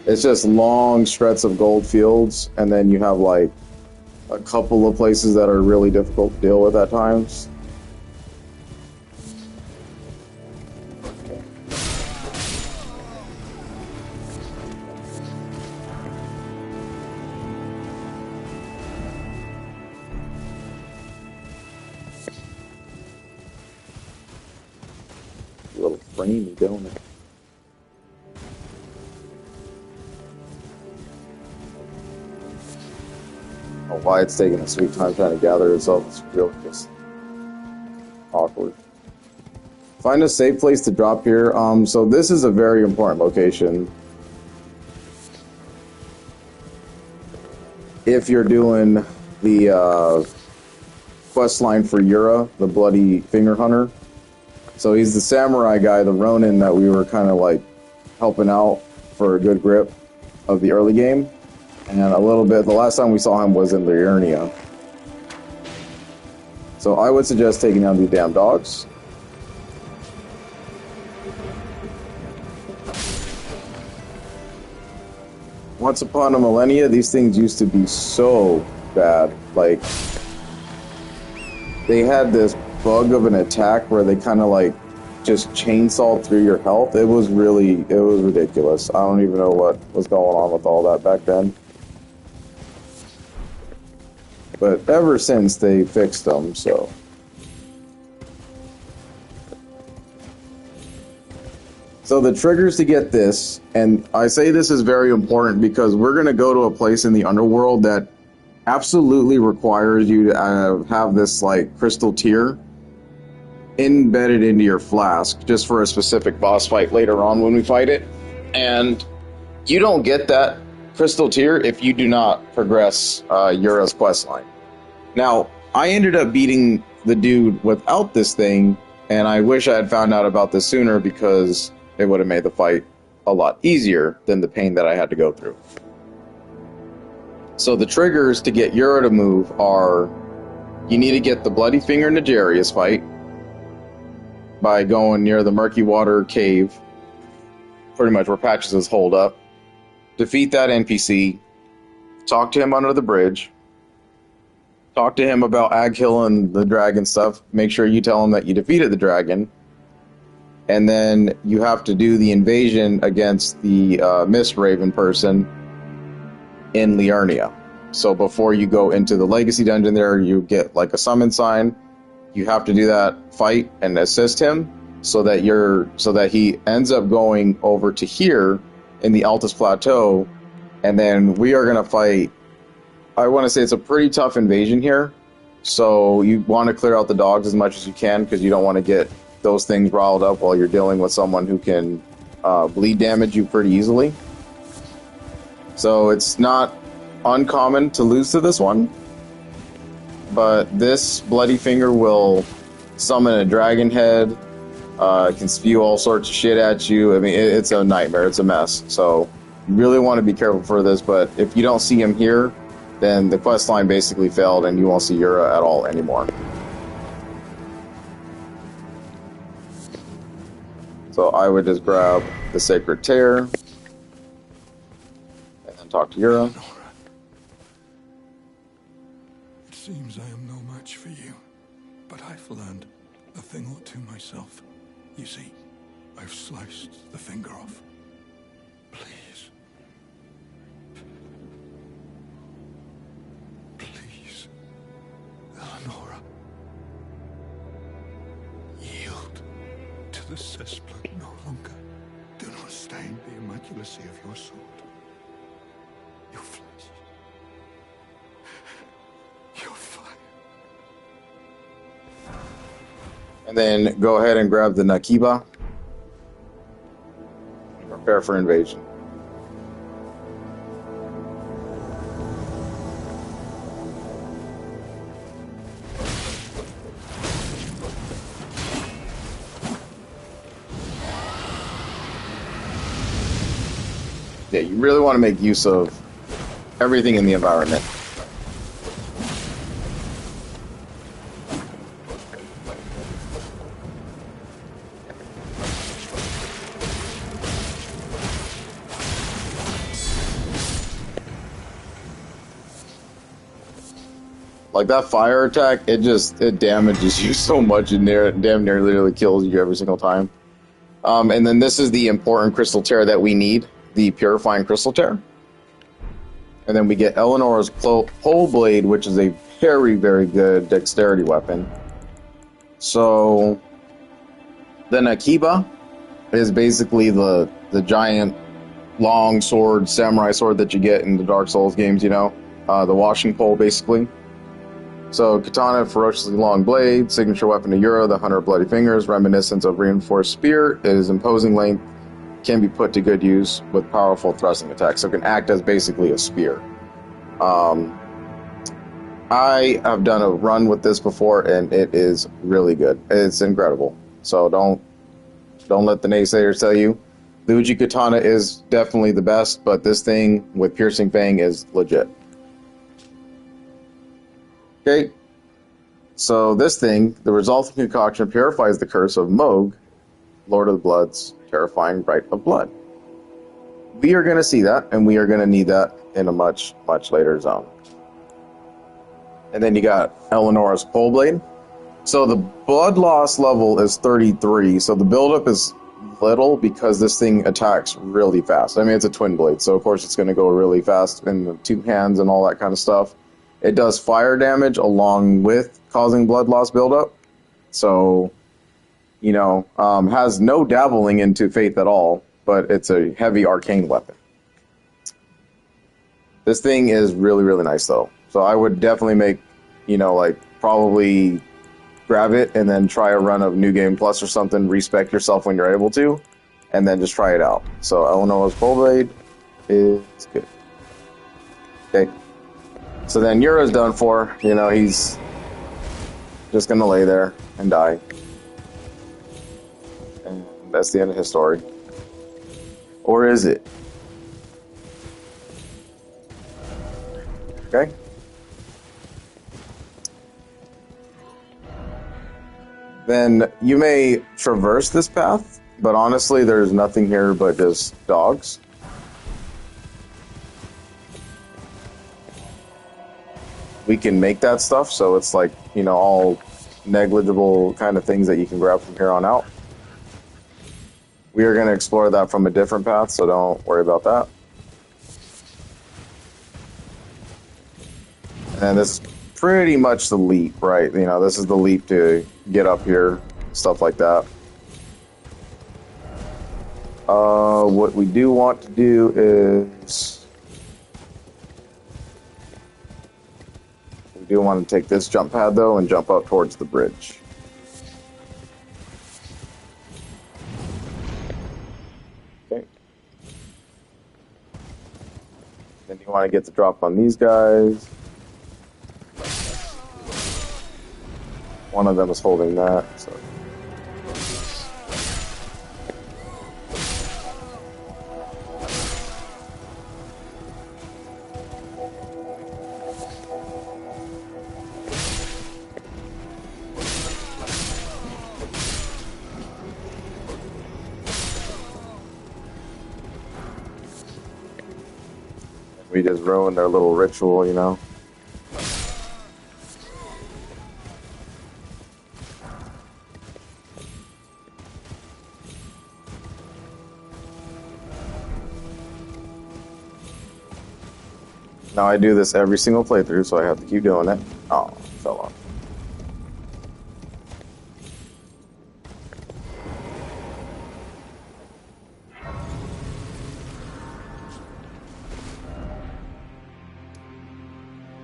It's just long stretches of gold fields, and then you have like a couple of places that are really difficult to deal with at times. A little framey, don't it? Why it's taking a sweet time trying to gather itself is really just awkward. Find a safe place to drop here. So this is a very important location. If you're doing the quest line for Yura, the Bloody Finger Hunter. So he's the samurai guy, the Ronin that we were kind of like helping out for a good grip of the early game. And a little bit, the last time we saw him was in Liurnia. So I would suggest taking down these damn dogs. Once upon a millennia, these things used to be so bad. Like, they had this bug of an attack where they kind of like just chainsawed through your health. It was ridiculous. I don't even know what was going on with all that back then. But ever since, they fixed them, so. So the triggers to get this, and I say this is very important because we're going to go to a place in the underworld that absolutely requires you to have this, like, crystal tear embedded into your flask just for a specific boss fight later on when we fight it. And you don't get that crystal tear if you do not progress Yura's questline. Now, I ended up beating the dude without this thing, and I wish I had found out about this sooner because it would have made the fight a lot easier than the pain that I had to go through. So the triggers to get Yura to move are, you need to get the Bloody Finger Nigerius fight by going near the Murky Water Cave, pretty much where Patches is holed up. Defeat that NPC, talk to him under the bridge, talk to him about Aghill and the dragon stuff, make sure you tell him that you defeated the dragon, and then you have to do the invasion against the Mist Raven person in Liurnia. So before you go into the Legacy Dungeon there, you get like a summon sign. You have to do that fight and assist him so that he ends up going over to here in the Altus Plateau, and then we are going to fight. I want to say it's a pretty tough invasion here, So you want to clear out the dogs as much as you can because you don't want to get those things riled up while you're dealing with someone who can bleed damage you pretty easily. So it's not uncommon to lose to this one, but this Bloody Finger will summon a dragon head, can spew all sorts of shit at you. I mean, it's a nightmare. It's a mess. So you really want to be careful for this, but if you don't see him here, then the quest line basically failed and you won't see Yura at all anymore. So I would just grab the Sacred Tear and then talk to Yura. Nora, it seems I am no match for you, but I've learned a thing or two myself. You see, I've sliced the finger off. Please. Please, Eleonora. Yield to the cessplant no longer. Do not stain the immaculacy of your sword. Your flesh. Your fire. And then go ahead and grab the Nakiba. Prepare for invasion. Yeah, you really want to make use of everything in the environment. Like that fire attack, it damages you so much and damn near literally kills you every single time. And then this is the important crystal tear that we need, the purifying crystal tear. And then we get Eleanor's pole blade, which is a very, very good dexterity weapon. So the Nakiba is basically the giant long sword, samurai sword that you get in the Dark Souls games, you know, the washing pole basically. So katana, ferociously long blade, signature weapon of Yura, the Hunter of Bloody Fingers, reminiscent of reinforced spear. It is imposing length, can be put to good use with powerful thrusting attacks, so it can act as basically a spear. I have done a run with this before, and it is really good. It's incredible. So don't let the naysayers tell you. The Uji Katana is definitely the best, but this thing with Piercing Fang is legit. Okay, so this thing, the resulting concoction purifies the curse of Moog, Lord of the Blood's terrifying rite of blood. We are going to see that, and we are going to need that in a much, much later zone. And then you got Eleanor's pole blade. So the blood loss level is 33, so the buildup is little because this thing attacks really fast. I mean, it's a twin blade, so of course it's going to go really fast in the two hands and all that kind of stuff. It does fire damage along with causing blood loss buildup. So, you know, has no dabbling into faith at all, but it's a heavy arcane weapon. This thing is really, really nice, though. So I would definitely make, you know, like, probably grab it and then try a run of New Game Plus or something, respec yourself when you're able to, and then just try it out. So Eleanor's pole blade is good. Okay. So then Yura's done for. You know, he's just going to lay there and die. And that's the end of his story. Or is it? Okay. Then you may traverse this path, but honestly, there's nothing here but just dogs. We can make that stuff, so it's like, you know, all negligible kind of things that you can grab from here on out. We are going to explore that from a different path, so don't worry about that. And this is pretty much the leap, right? You know, this is the leap to get up here, stuff like that. What we do want to do is We do want to take this jump pad, though, and jump up towards the bridge. Okay. Then you want to get the drop on these guys. One of them is holding that, so... We just ruined their little ritual, you know? Now I do this every single playthrough, so I have to keep doing it. Oh, fell off.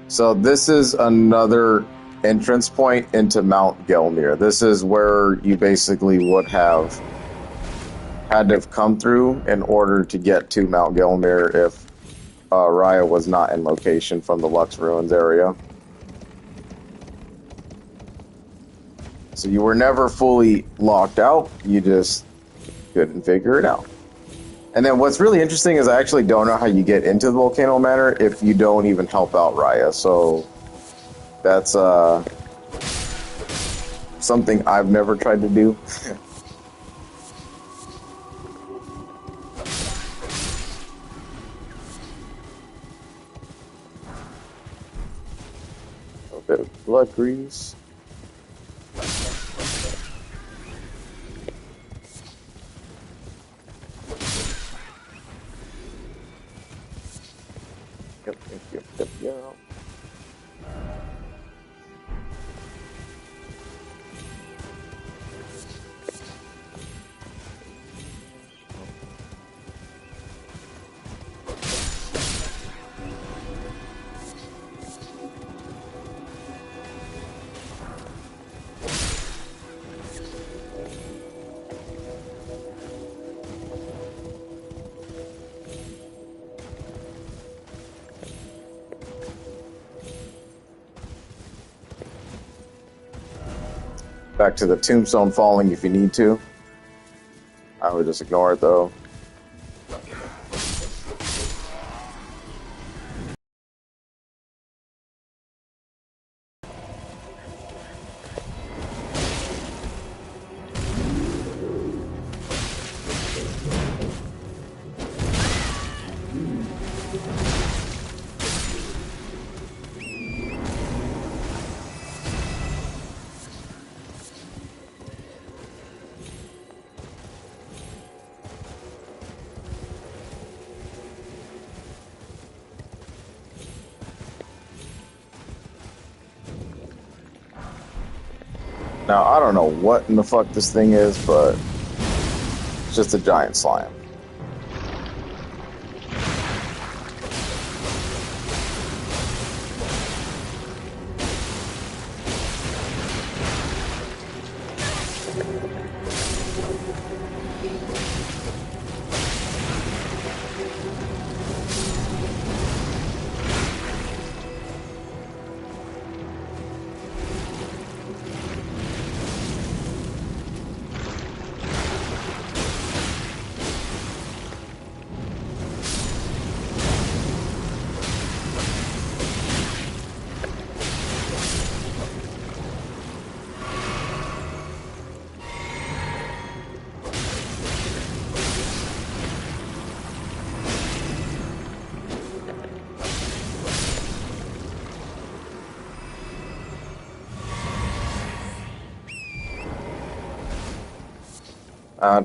So this is another entrance point into Mount Gelmir. This is where you basically would have had to have come through in order to get to Mount Gelmir if Raya was not in location from the Lux Ruins area. So you were never fully locked out, you just couldn't figure it out. And then what's really interesting is I actually don't know how you get into the Volcano Manor if you don't even help out Raya, so that's something I've never tried to do. A bit of blood grease. Yep. Back to the tombstone falling if you need to. I would just ignore it though. Now, I don't know what in the fuck this thing is, but it's just a giant slime.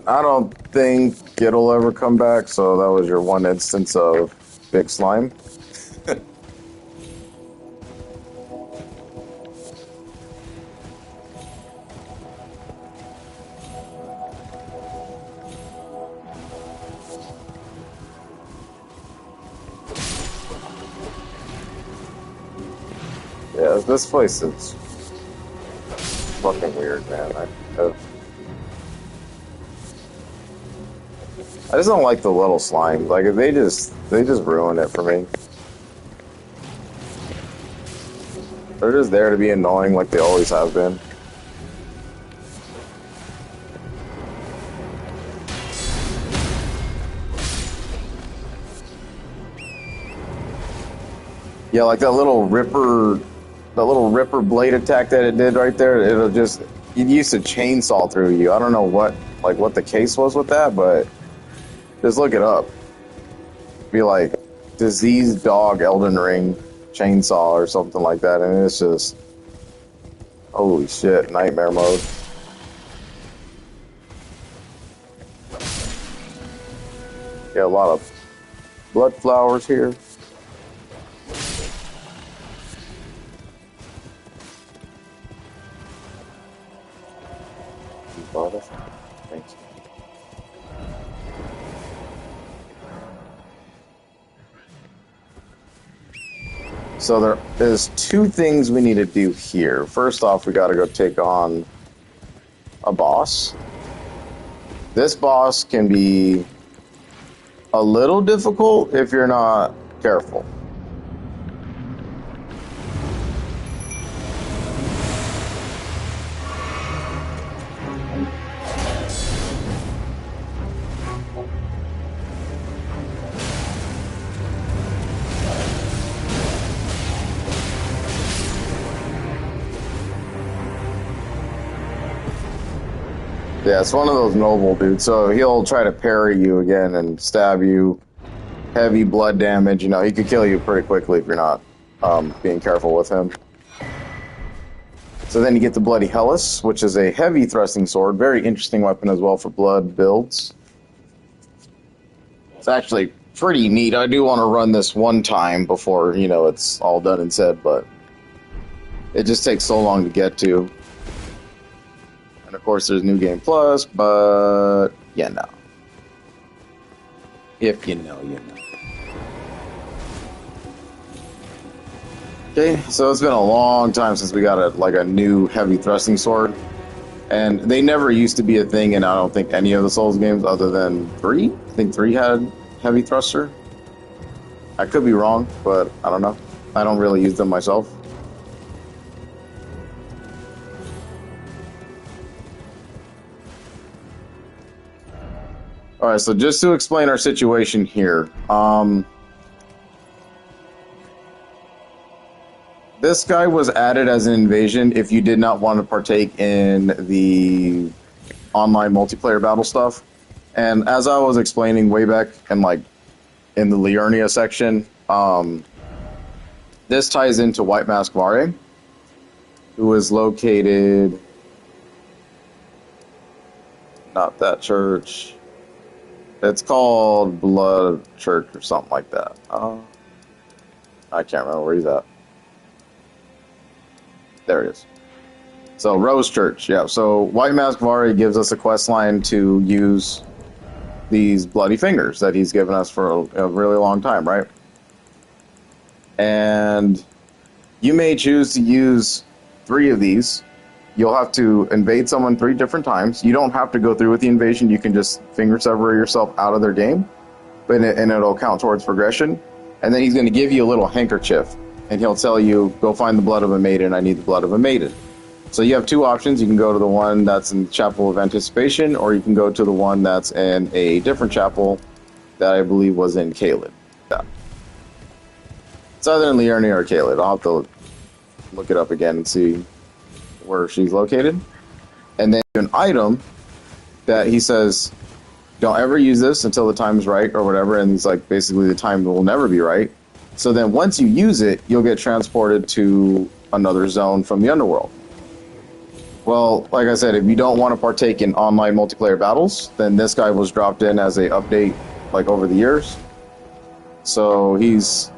I don't think it'll ever come back, so that was your one instance of big slime. Yeah, this place is fucking weird, man. I just don't like the little slime. Like, they just ruin it for me. They're just there to be annoying like they always have been. Yeah, like that little ripper blade attack that it did right there, it used to chainsaw through you. I don't know what the case was with that, but just look it up. Be like diseased dog Elden Ring chainsaw or something like that, and it's just holy shit, nightmare mode. Yeah, a lot of blood flowers here. Thank you. So there is two things we need to do here. First off, we got to go take on a boss. This boss can be a little difficult if you're not careful. Yeah, it's one of those noble dudes, so he'll try to parry you again and stab you. Heavy blood damage, you know, he could kill you pretty quickly if you're not being careful with him. So then you get the Bloody Hellas, which is a heavy thrusting sword. Very interesting weapon as well for blood builds. It's actually pretty neat. I do want to run this one time before, you know, it's all done and said, but it just takes so long to get to. And of course there's New Game Plus, but yeah, no. If you know, you know. Okay, so it's been a long time since we got a new heavy thrusting sword. And they never used to be a thing in, I don't think, any of the Souls games other than 3. I think 3 had heavy thruster. I could be wrong, but I don't know. I don't really use them myself. Alright, so just to explain our situation here. This guy was added as an invasion if you did not want to partake in the online multiplayer battle stuff. And as I was explaining way back in the Liurnia section, this ties into White Mask Vare, who is located... Not that church. It's called Blood Church or something like that. I can't remember where he's at. There it is. So, Rose Church, yeah. So, White Mask Vare gives us a quest line to use these bloody fingers that he's given us for a really long time, right? And you may choose to use 3 of these. You'll have to invade someone 3 different times. You don't have to go through with the invasion. You can just finger sever yourself out of their game, and it'll count towards progression. And then he's going to give you a little handkerchief, and he'll tell you, go find the blood of a maiden. I need the blood of a maiden. So you have 2 options. You can go to the one that's in Chapel of Anticipation, or you can go to the one that's in a different chapel that I believe was in Caelid. Yeah. It's either in Liurnia or Caelid. I'll have to look it up again and see where she's located. And then an item that he says, don't ever use this until the time is right or whatever, and he's like, basically the time will never be right. So then once you use it, you'll get transported to another zone from the underworld. Well, like I said, if you don't want to partake in online multiplayer battles, then this guy was dropped in as a update like over the years. So he's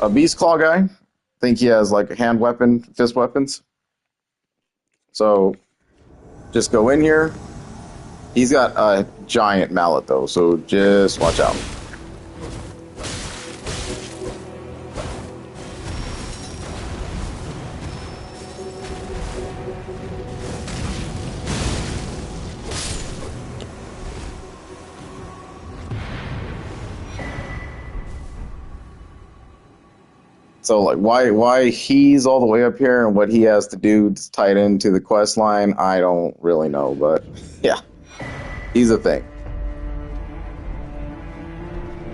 a beast claw guy. I think he has like a hand weapon, fist weapons. So just go in here. He's got a giant mallet though, so just watch out. So like why he's all the way up here and what he has to do to tie it into the quest line, I don't really know, but yeah, he's a thing.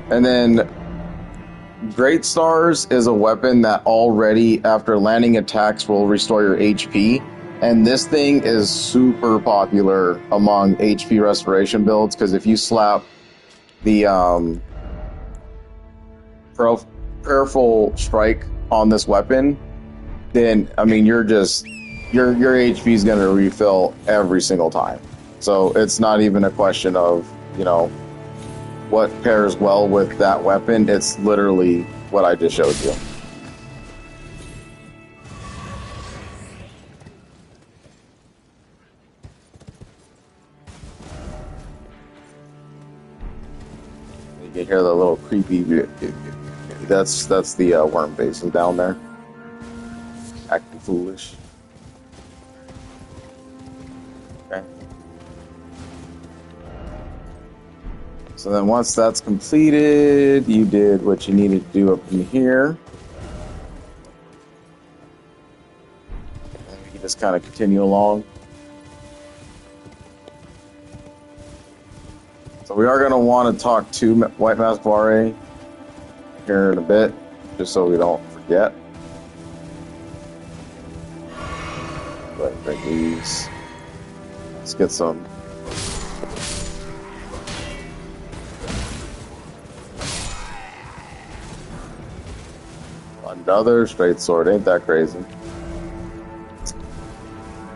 And then Great Stars is a weapon that already after landing attacks will restore your HP. And this thing is super popular among HP restoration builds because if you slap the prayerful strike on this weapon, then I mean your HP is going to refill every single time. So it's not even a question of, you know, what pairs well with that weapon. It's literally what I just showed you. You can hear the little creepy. That's the worm basin down there, acting foolish. Okay. So then once that's completed, you did what you needed to do up in here. And we can just kind of continue along. So we are going to want to talk to White Mask Vare here in a bit, just so we don't forget. Go ahead and bring these. Let's get some. Another straight sword, ain't that crazy?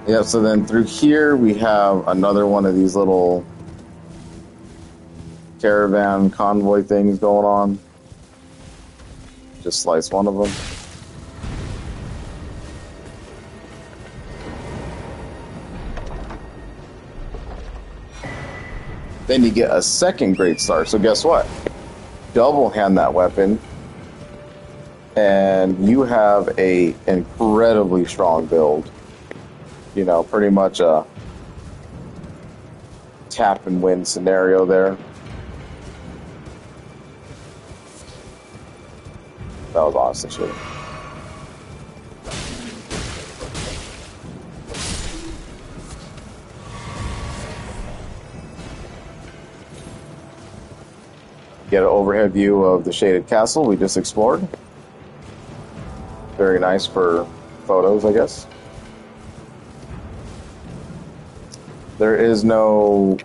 Yeah, so then through here we have another one of these little caravan convoy things going on. Just slice one of them. Then you get a second Great Star. So guess what? Double hand that weapon, and you have a incredibly strong build. You know, pretty much a tap and win scenario there. That was awesome shit. Get an overhead view of the shaded castle we just explored. Very nice for photos, I guess. There is no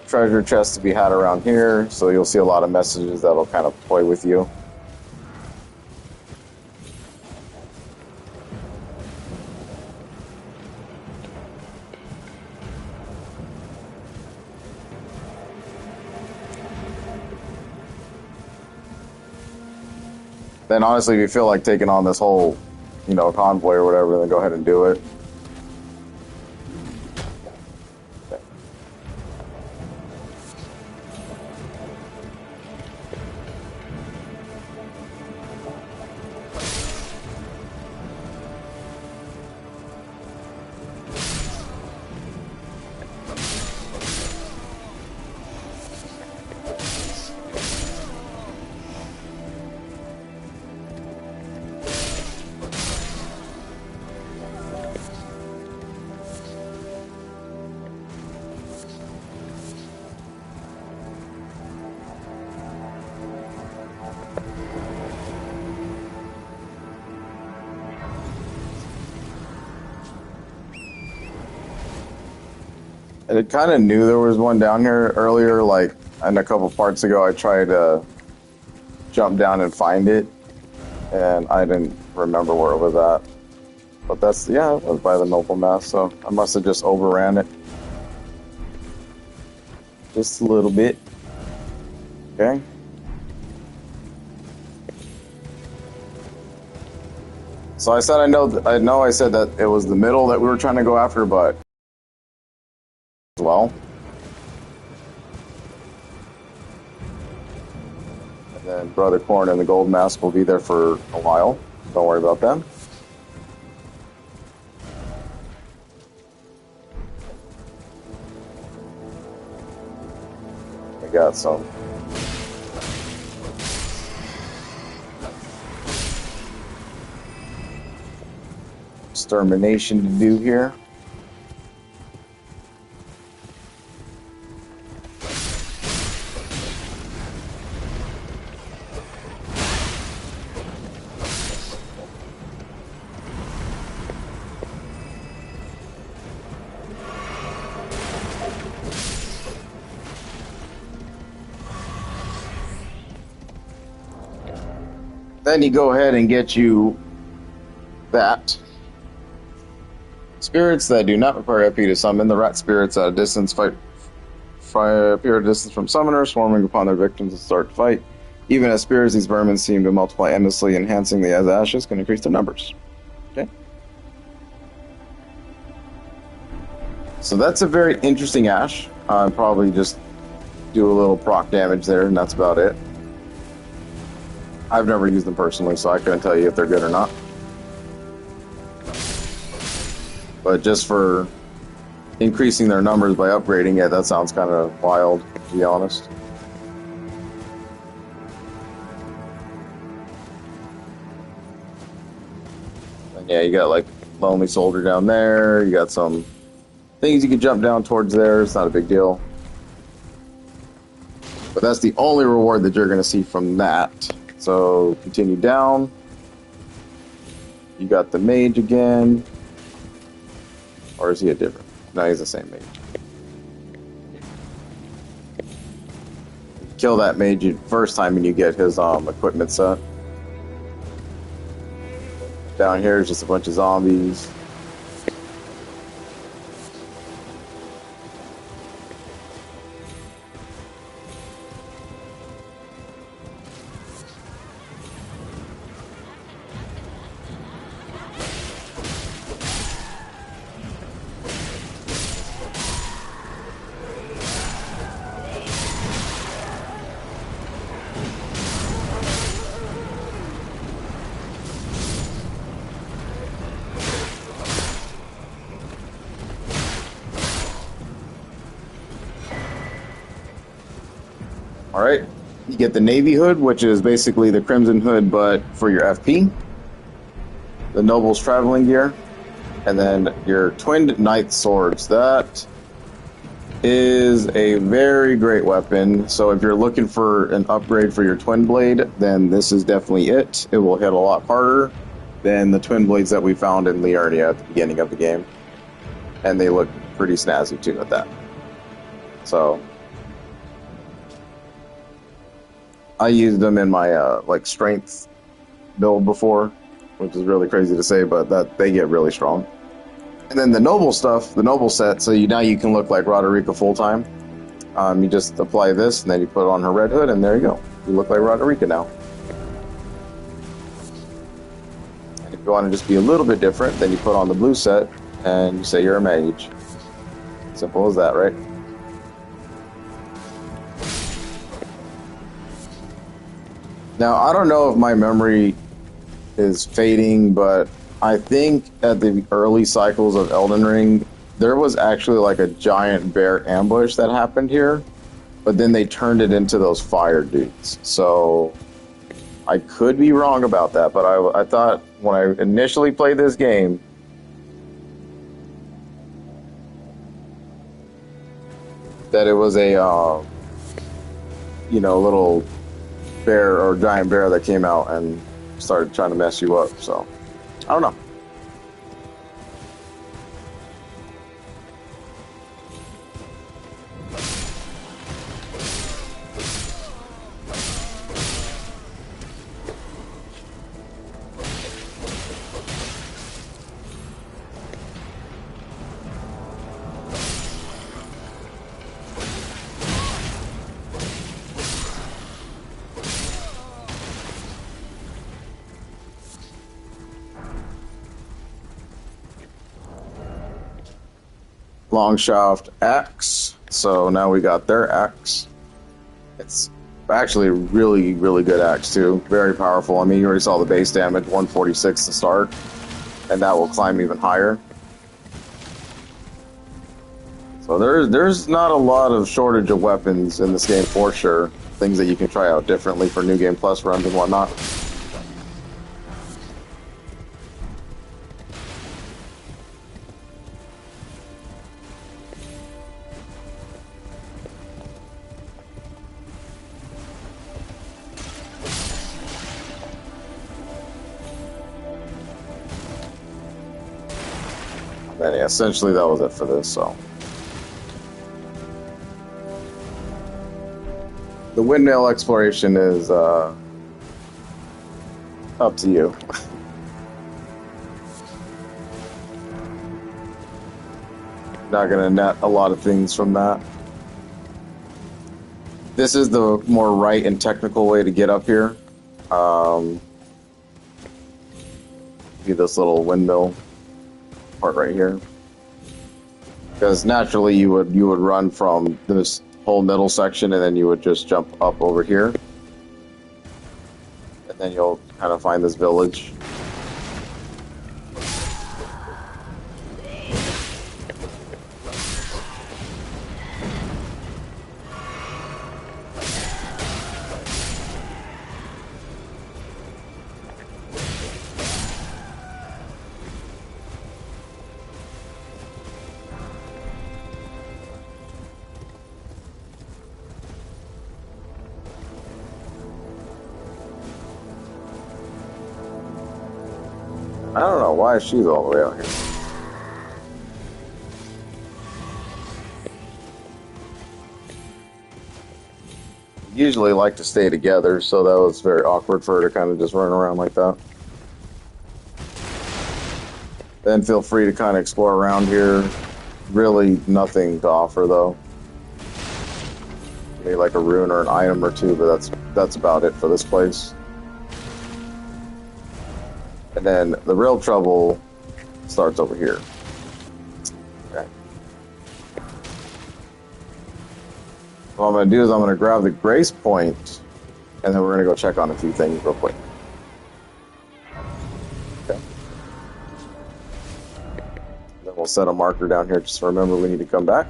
treasure chest to be had around here, so you'll see a lot of messages that'll kind of play with you. Then honestly, if you feel like taking on this whole, you know, convoy or whatever, then go ahead and do it. Okay. I kind of knew there was one down here earlier, like, and a couple parts ago I tried to jump down and find it, and I didn't remember where it was at. But that's, yeah, it was by the Noble Mass, so I must have just overran it. Just a little bit. Okay. So I said I said that it was the middle that we were trying to go after, but as well. And then Brother Corn and the Gold Mask will be there for a while. Don't worry about them. We got some. extermination to do here. Then you go ahead and get you that. Spirits that do not require FP to summon. The rat spirits at a distance appear at a distance from summoners, swarming upon their victims to start the fight. Even as spirits, these vermin seem to multiply endlessly, enhancing the as ashes can increase their numbers. Okay. So that's a very interesting ash. Probably just do a little proc damage there, and that's about it. I've never used them personally, so I couldn't tell you if they're good or not. But just for increasing their numbers by upgrading it, that sounds kind of wild, to be honest. And yeah, you got like Lonely Soldier down there. You got some things you can jump down towards there. It's not a big deal. But that's the only reward that you're going to see from that. So continue down. You got the mage again. Or is he a different? No, he's the same mage. Kill that mage first time and you get his equipment set. Down here is just a bunch of zombies. Alright, you get the Navy Hood, which is basically the Crimson Hood, but for your FP. The Noble's Traveling Gear. And then your Twinned Knight Swords. That is a very great weapon. So if you're looking for an upgrade for your Twin Blade, then this is definitely it. It will hit a lot harder than the Twin Blades that we found in Liurnia at the beginning of the game. And they look pretty snazzy too at that. So I used them in my like strength build before, which is really crazy to say, but that they get really strong. And then the noble stuff, the noble set, so now you can look like Roderica full time. You just apply this, and then you put on her red hood, and there you go. You look like Roderica now. And if you want to just be a little bit different, then you put on the blue set, and you say you're a mage. Simple as that, right? Now, I don't know if my memory is fading, but I think at the early cycles of Elden Ring, there was actually like a giant bear ambush that happened here, but then they turned it into those fire dudes. So I could be wrong about that, but I thought when I initially played this game, that it was a, little bear or giant bear that came out and started trying to mess you up. So I don't know. Longshaft axe. So now we got their axe. It's actually a really, really good axe too. Very powerful. I mean, you already saw the base damage, 146 to start, and that will climb even higher. So there's not a lot of shortage of weapons in this game for sure. Things that you can try out differently for New Game Plus runs and whatnot. And yeah, essentially that was it for this, so. The windmill exploration is up to you. Not gonna net a lot of things from that. This is the more right and technical way to get up here. See this little windmill part right here. Because naturally you would run from this whole middle section and then you would just jump up over here. And then you'll kind of find this village. I don't know why she's all the way out here. Usually like to stay together, so that was very awkward for her to kind of just run around like that. Then feel free to kind of explore around here. Really nothing to offer though. Maybe like a rune or an item or two, but that's about it for this place. And then the real trouble starts over here. Okay. What I'm going to do is I'm going to grab the grace point, and then we're going to go check on a few things real quick. Okay. Then we'll set a marker down here just to remember we need to come back.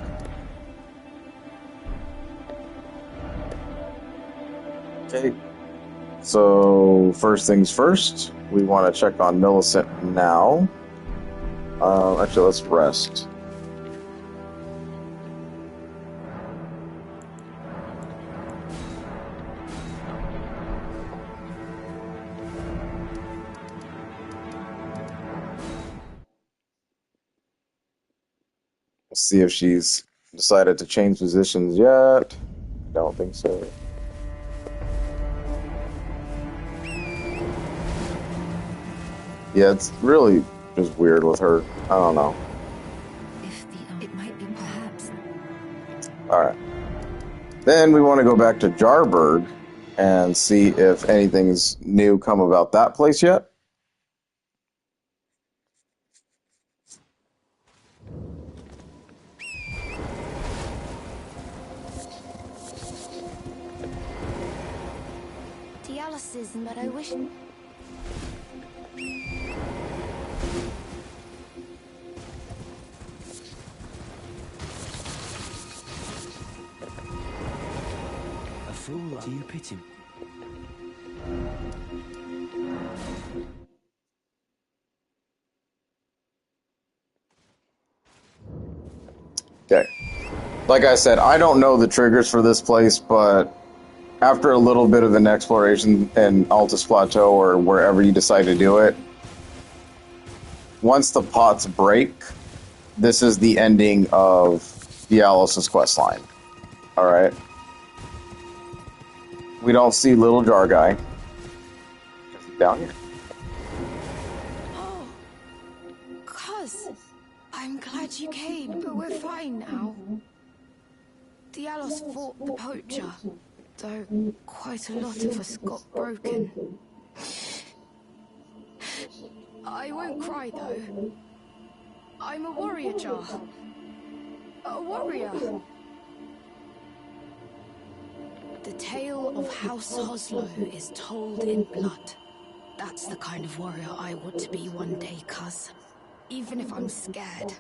Okay. So, first things first, we want to check on Millicent now. Actually, let's rest. Let's see if she's decided to change positions yet. Don't think so. Yeah, it's really just weird with her. I don't know. It might be perhaps. Alright. Then we want to go back to Jarburg and see if anything's new come about that place yet. Dialysis, but I wish. Do you pity? Okay. Like I said, I don't know the triggers for this place, but after a little bit of an exploration in Altus Plateau or wherever you decide to do it, once the pots break, this is the ending of Dialos' questline. Alright? We don't see Little Jar Guy. Is he down here? Oh, Cuz, I'm glad you came, but we're fine now. Dialos fought the poacher, though quite a lot of us got broken. I won't cry, though. I'm a warrior, Jar. A warrior. The tale of House Hoslow is told in blood. That's the kind of warrior I want to be one day, Cuz. Even if I'm scared,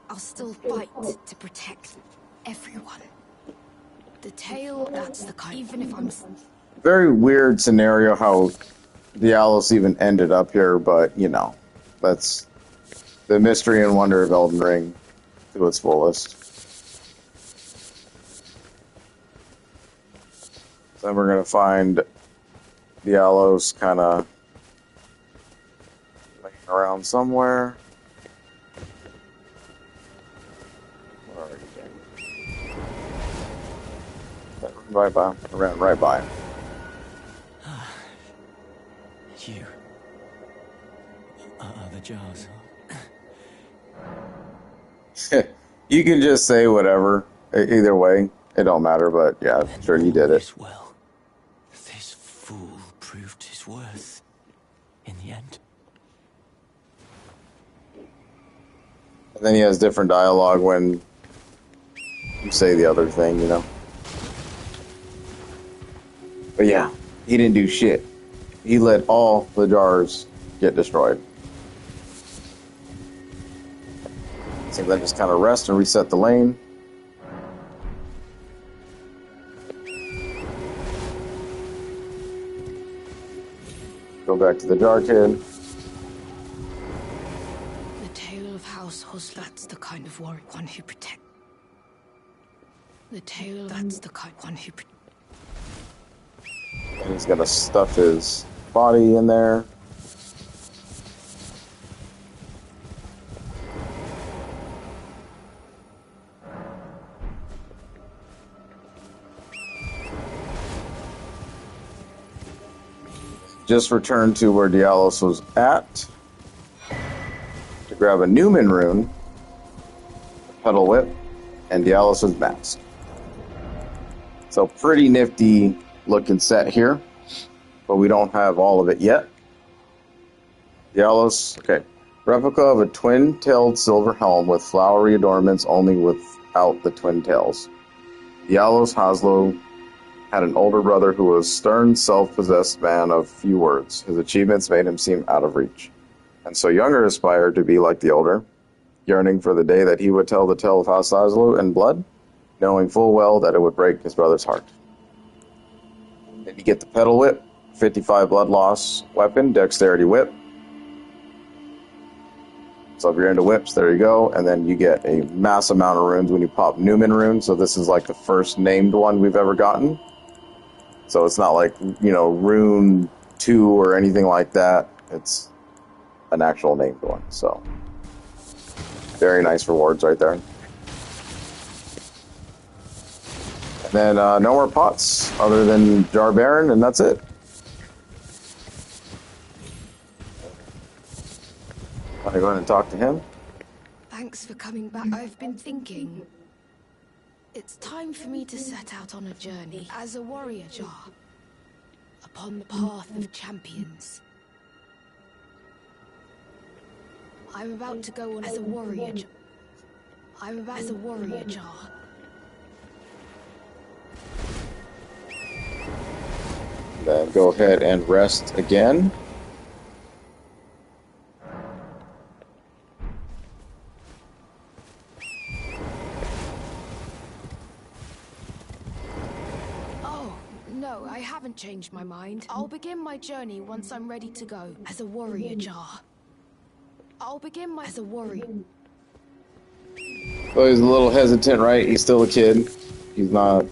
I'll still fight to protect everyone. The tale, that's the kind... Even if I'm... Very weird scenario how Dialos even ended up here, but, you know, that's the mystery and wonder of Elden Ring to its fullest. Then we're going to find Dialos kind of laying around somewhere. Right by him. I ran right by him. You are the jars. You can just say whatever. Either way, it don't matter. But yeah, And sure, you all did it. is well. This fool proved his worth in the end. And then he has different dialogue when you say the other thing, you know. But yeah, he didn't do shit. He let all the jars get destroyed. So then just kind of rest and reset the lane. Go back to the jar kid. The tale of House Hosler, that's the kind of warrior, one who protects. The tale, that's the kind, one who protects. And he's gonna stuff his body in there. Just returned to where Dialos was at to grab a Newman rune, a pedal whip, and Dialos' mask. So pretty nifty looking set here, but we don't have all of it yet. Dialos, okay. Replica of a twin-tailed silver helm with flowery adornments only without the twin tails. Dialos Haslo had an older brother who was a stern, self-possessed man of few words. His achievements made him seem out of reach. And so younger aspired to be like the older, yearning for the day that he would tell the tale of House Haslo in blood, knowing full well that it would break his brother's heart. Then you get the pedal whip, 55 blood loss weapon, dexterity whip. So if you're into whips, there you go. And then you get a mass amount of runes when you pop Newman runes. So this is like the first named one we've ever gotten. So it's not like, you know, rune 2 or anything like that. It's an actual named one. So very nice rewards right there. And then no more pots other than Jar Baron, and that's it. Want to go ahead and talk to him? Thanks for coming back. I've been thinking. It's time for me to set out on a journey as a warrior jar upon the path of champions. I'm about to go on as a warrior jar. I'm about as a warrior jar. Then go ahead and rest again. No, I haven't changed my mind. I'll begin my journey once I'm ready to go. As a warrior jar. I'll begin my... as a warrior. So he's a little hesitant, right? He's still a kid. He's not...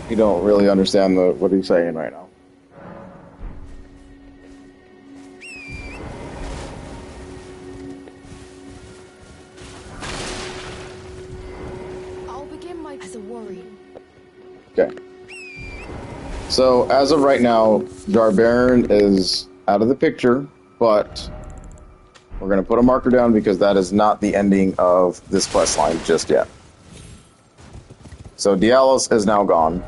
You don't really understand what he's saying right now. I'll begin my... as a warrior. Okay. So, as of right now, Jar Baron is out of the picture, but we're going to put a marker down because that is not the ending of this quest line just yet. So, Dialos is now gone.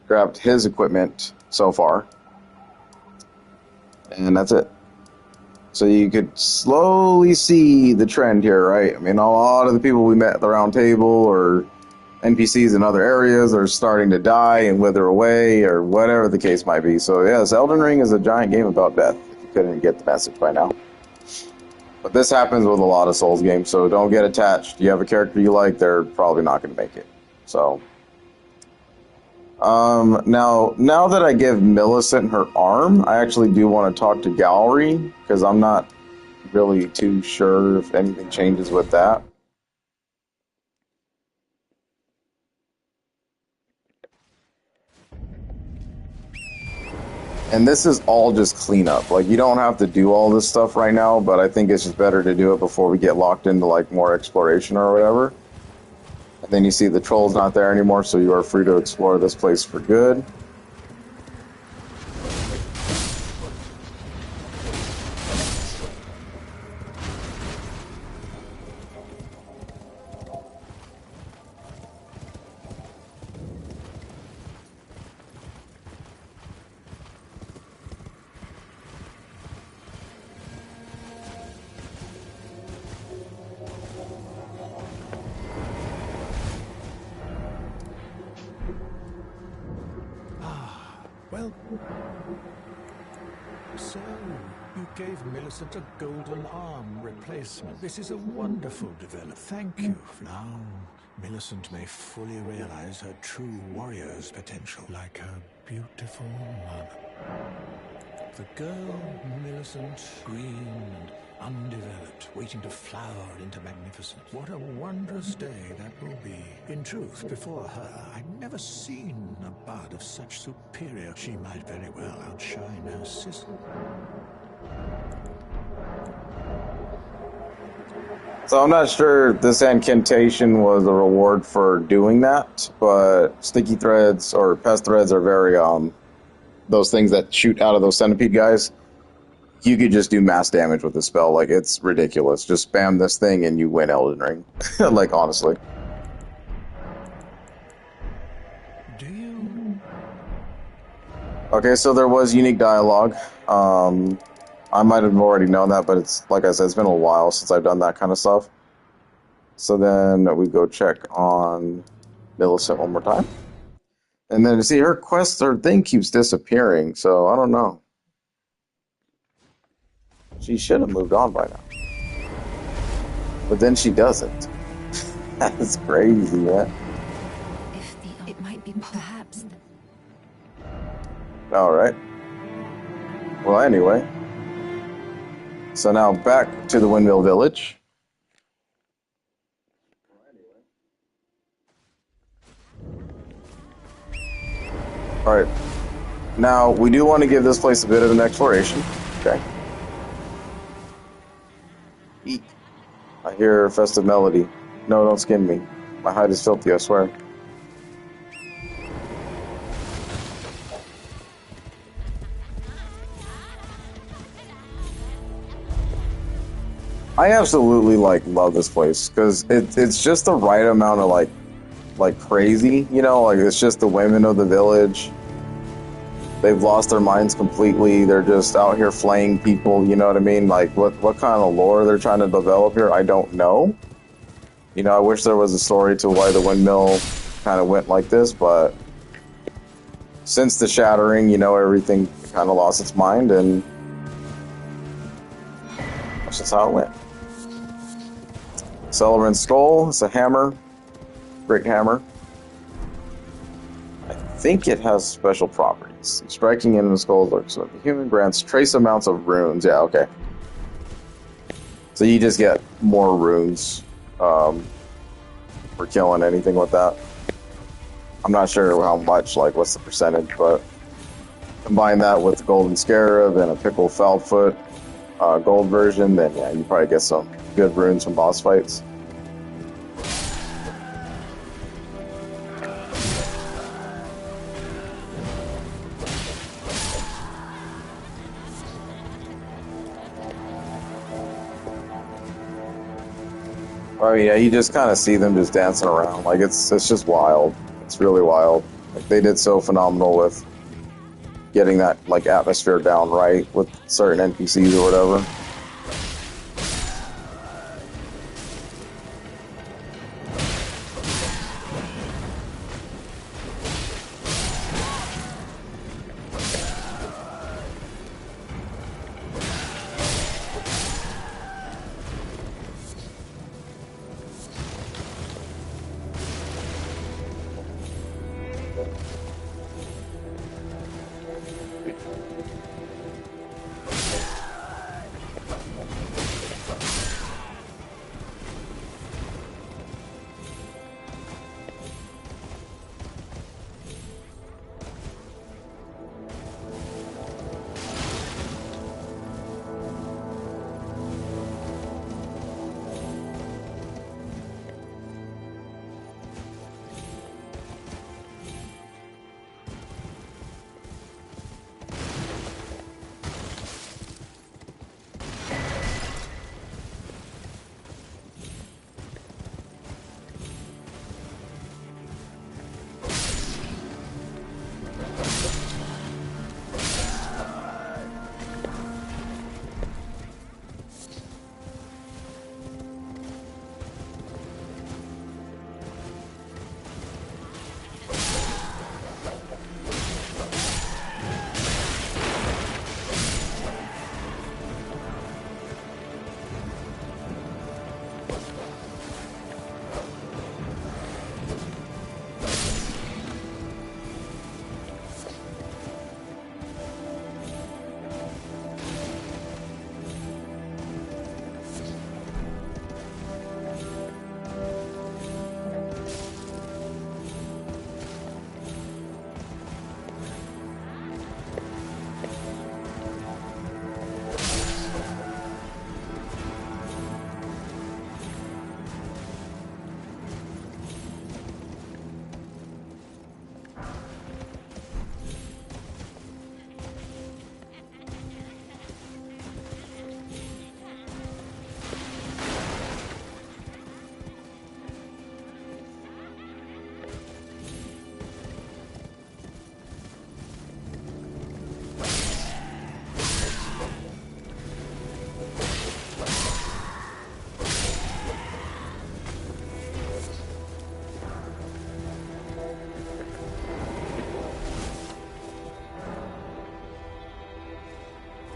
Grabbed his equipment so far. And that's it. So you could slowly see the trend here, right? I mean, a lot of the people we met at the round table or NPCs in other areas are starting to die and wither away, or whatever the case might be. So yes, Elden Ring is a giant game about death, if you couldn't get the message by now. But this happens with a lot of Souls games, so don't get attached. You have a character you like, they're probably not going to make it. So, now that I give Millicent her arm, I actually do want to talk to Gallery, because I'm not really too sure if anything changes with that. And this is all just cleanup. Like, you don't have to do all this stuff right now, but I think it's just better to do it before we get locked into, like, more exploration or whatever. And then you see the troll's not there anymore, so you are free to explore this place for good. Well, so you gave Millicent a golden arm replacement. This is a wonderful development. Thank you. Now, Millicent may fully realize her true warrior's potential, like her beautiful mother. The girl, Millicent, green and undeveloped, waiting to flower into magnificence. What a wondrous day that will be. In truth, before her, I'd never seen a bud of such superior. She might very well outshine her sister. So I'm not sure this incantation was a reward for doing that, but sticky threads or pest threads are very, those things that shoot out of those centipede guys. You could just do mass damage with this spell. Like, it's ridiculous. Just spam this thing and you win Elden Ring. Like, honestly. Do you? Okay, so there was unique dialogue. I might have already known that, but it's, like I said, it's been a while since I've done that kind of stuff. So then we go check on Millicent one more time. And then, see, her quest, her thing keeps disappearing, so I don't know. She should have moved on by now. But then she doesn't. That's crazy, man. It might be perhaps. Alright. Well, anyway. So now back to the Windmill Village. Alright. Now, we do want to give this place a bit of an exploration. Okay. Eek. I hear a festive melody. No, don't skin me. My hide is filthy, I swear. I absolutely, like, love this place, because it's just the right amount of, like crazy, you know? Like, it's just the women of the village. They've lost their minds completely. They're just out here flaying people, you know what I mean? Like, what kind of lore they're trying to develop here, I don't know. You know, I wish there was a story to why the windmill kind of went like this, but since the shattering, you know, everything kind of lost its mind, and that's just how it went. Celebrant's Skull, it's a hammer, great hammer. I think it has special properties. Striking in the skull lurks with the human grants trace amounts of runes. Yeah, okay. So you just get more runes for killing anything with that. I'm not sure how much, like what's the percentage, but combine that with the Golden Scarab and a Pickled Foulfoot gold version, then yeah, you probably get some good runes from boss fights. I mean, yeah, you just kind of see them just dancing around. Like, it's just wild. It's really wild. Like, they did so phenomenal with getting that, like, atmosphere down right with certain NPCs or whatever.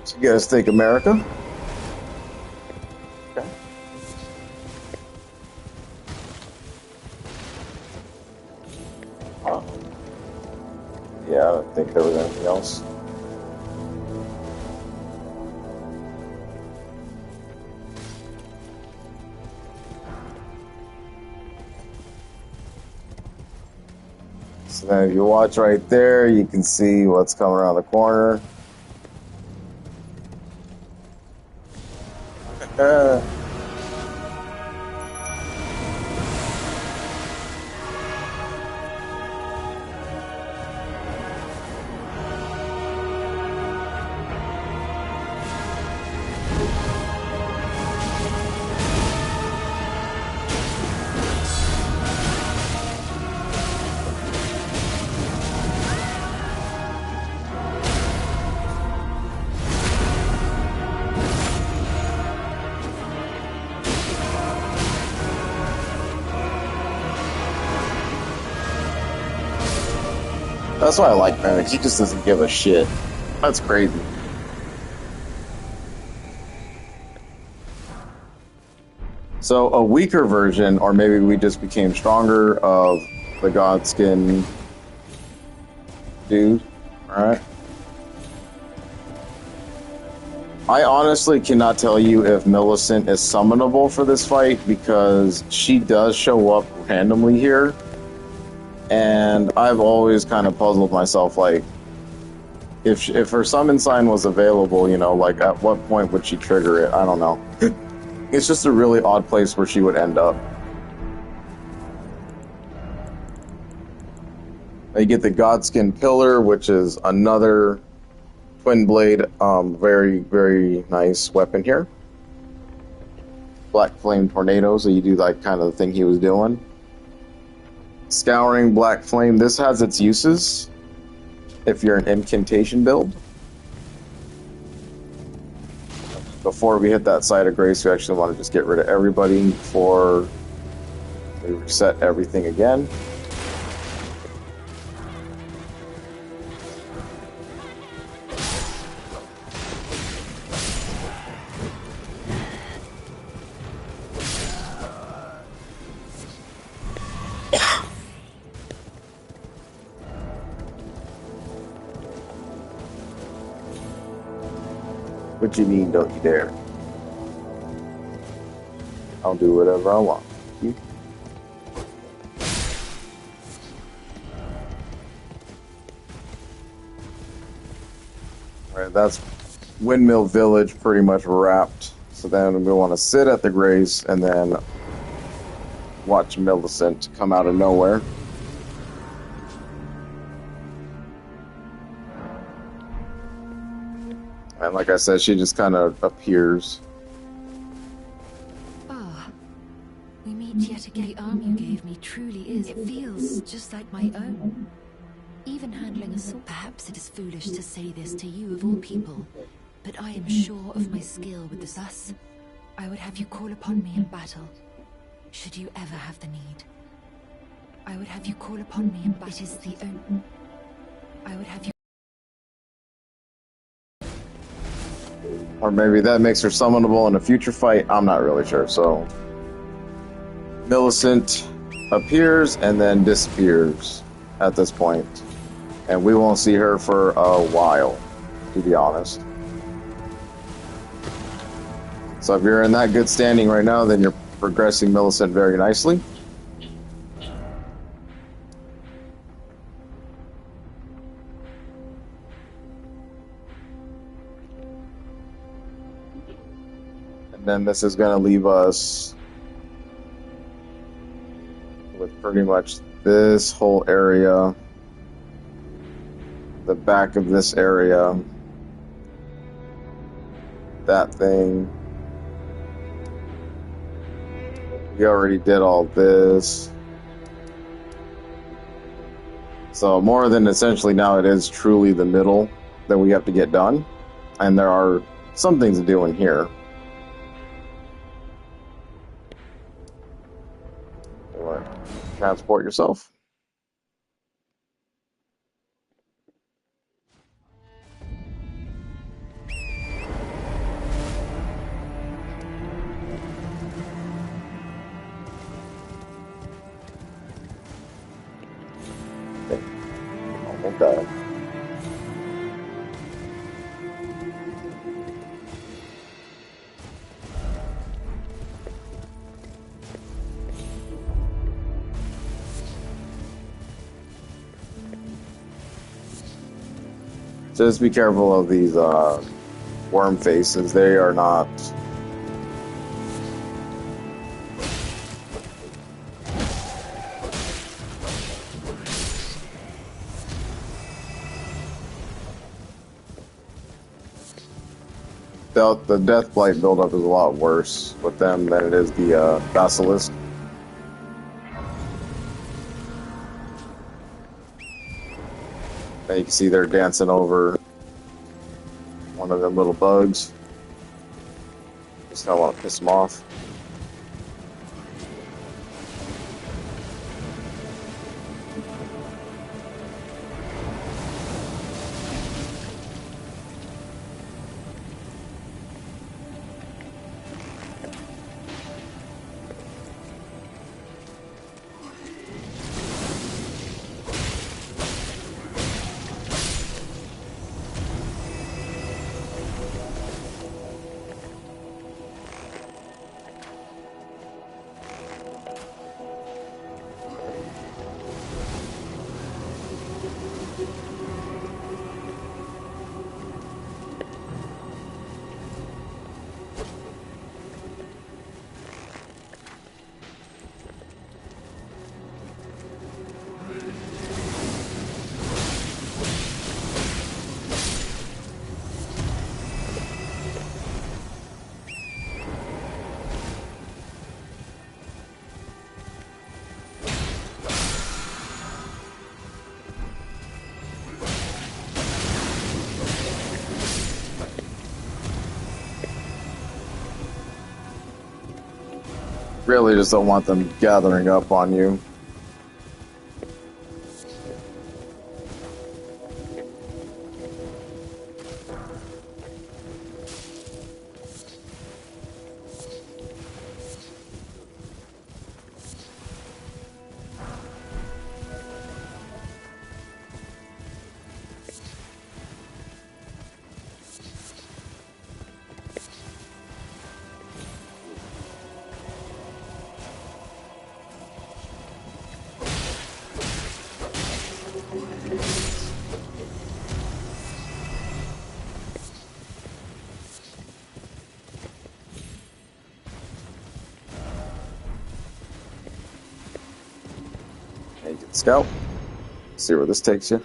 So you guys think America? Okay. Yeah, I don't think there was anything else. So then if you watch right there, you can see what's coming around the corner. That's why I like Medic. He just doesn't give a shit. That's crazy. So a weaker version, or maybe we just became stronger, of the Godskin dude. Alright. I honestly cannot tell you if Millicent is summonable for this fight, because she does show up randomly here. And I've always kind of puzzled myself, like, if her summon sign was available, you know, like, at what point would she trigger it? I don't know. It's just a really odd place where she would end up. You get the Godskin Pillar, which is another twin blade, very, very nice weapon here. Black Flame Tornado, so you do like kind of the thing he was doing. Scouring Black Flame, this has its uses if you're an incantation build. Before we hit that site of grace, we actually want to just get rid of everybody before we reset everything again. What you mean, don't you dare? I'll do whatever I want. Alright, that's Windmill Village pretty much wrapped. So then we want to sit at the grace and then watch Millicent come out of nowhere. And like I said, she just kind of appears. Ah, we meet yet again. The arm you gave me truly is. It feels just like my own. Even handling a sword. Perhaps it is foolish to say this to you of all people, but I am sure of my skill with the thus. I would have you call upon me in battle, should you ever have the need. I would have you call upon me in battle. It is the only. I would have you. Or maybe that makes her summonable in a future fight. I'm not really sure. So Millicent appears and then disappears at this point. And we won't see her for a while, to be honest. So if you're in that good standing right now, then you're progressing Millicent very nicely. Then this is going to leave us with pretty much this whole area, the back of this area, that thing. We already did all this. So more than essentially now, it is truly the middle that we have to get done. And there are some things to do in here. Transport yourself. Just be careful of these worm faces. They are not. The death blight buildup is a lot worse with them than it is the basilisk. And you can see they're dancing over one of them little bugs. Just don't want to piss them off. Really just don't want them gathering up on you. And you can scout. See where this takes you.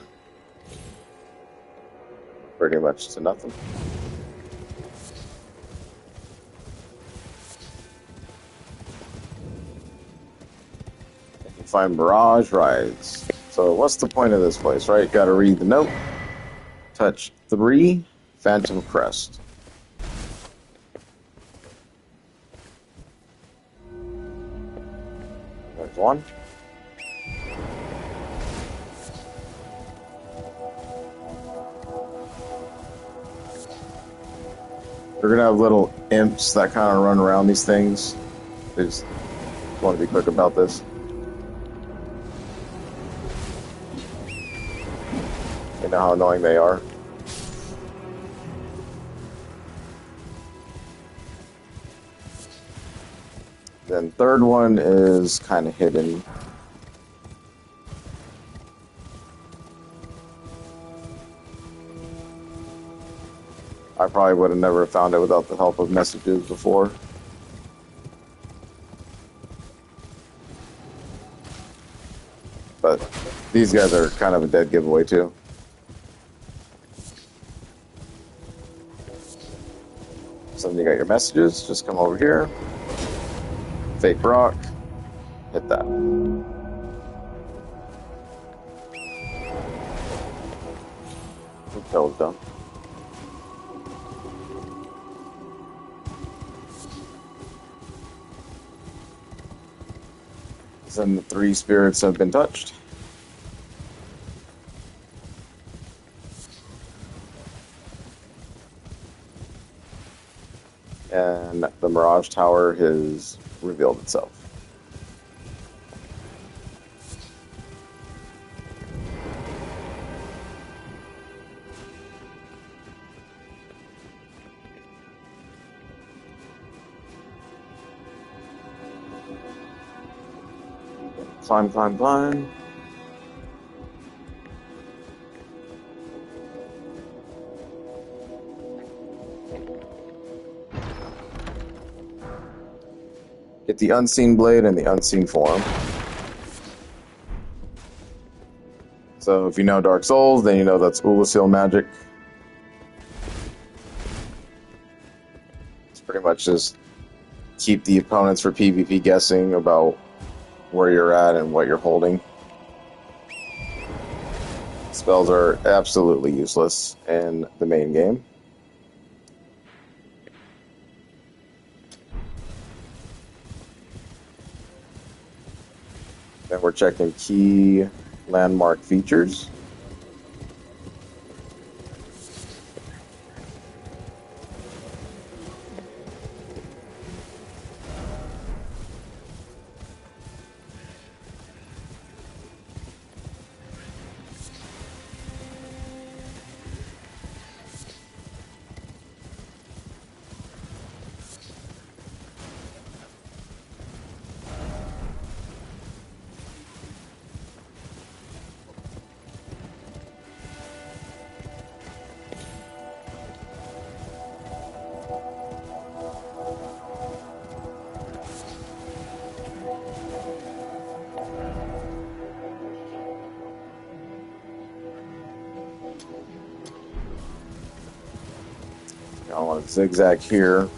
Pretty much to nothing. You can find Mirage Rides. So what's the point of this place, right? Gotta read the note. Touch 3, Phantom Crest. There's 1. We're gonna have little imps that kind of run around these things. They just want to be quick about this. You know how annoying they are. Then third one is kind of hidden. I probably would have never found it without the help of messages before. But these guys are kind of a dead giveaway too. So then you got your messages, just come over here. Fake rock, hit that. Kills done. Then the 3 spirits have been touched. And the Mirage Tower has revealed itself. Climb, climb, climb. the Unseen Blade and the Unseen Form. So if you know Dark Souls, then you know that's Ulasil magic. It's pretty much just keep the opponents for PvP guessing about where you're at and what you're holding. Spells are absolutely useless in the main game. Then we're checking key landmark features. I want to zigzag here.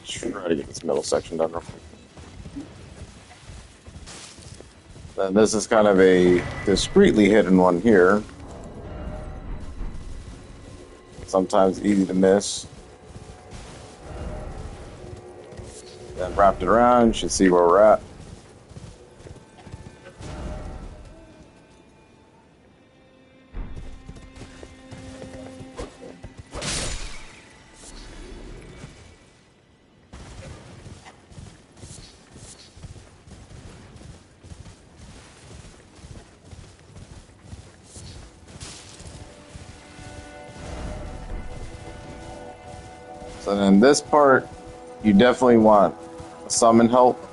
Try to get this middle section done real quick. Then this is kind of a discreetly hidden one here. Sometimes easy to miss. Then wrapped it around, you should see where we're at. So then this part, you definitely want summon help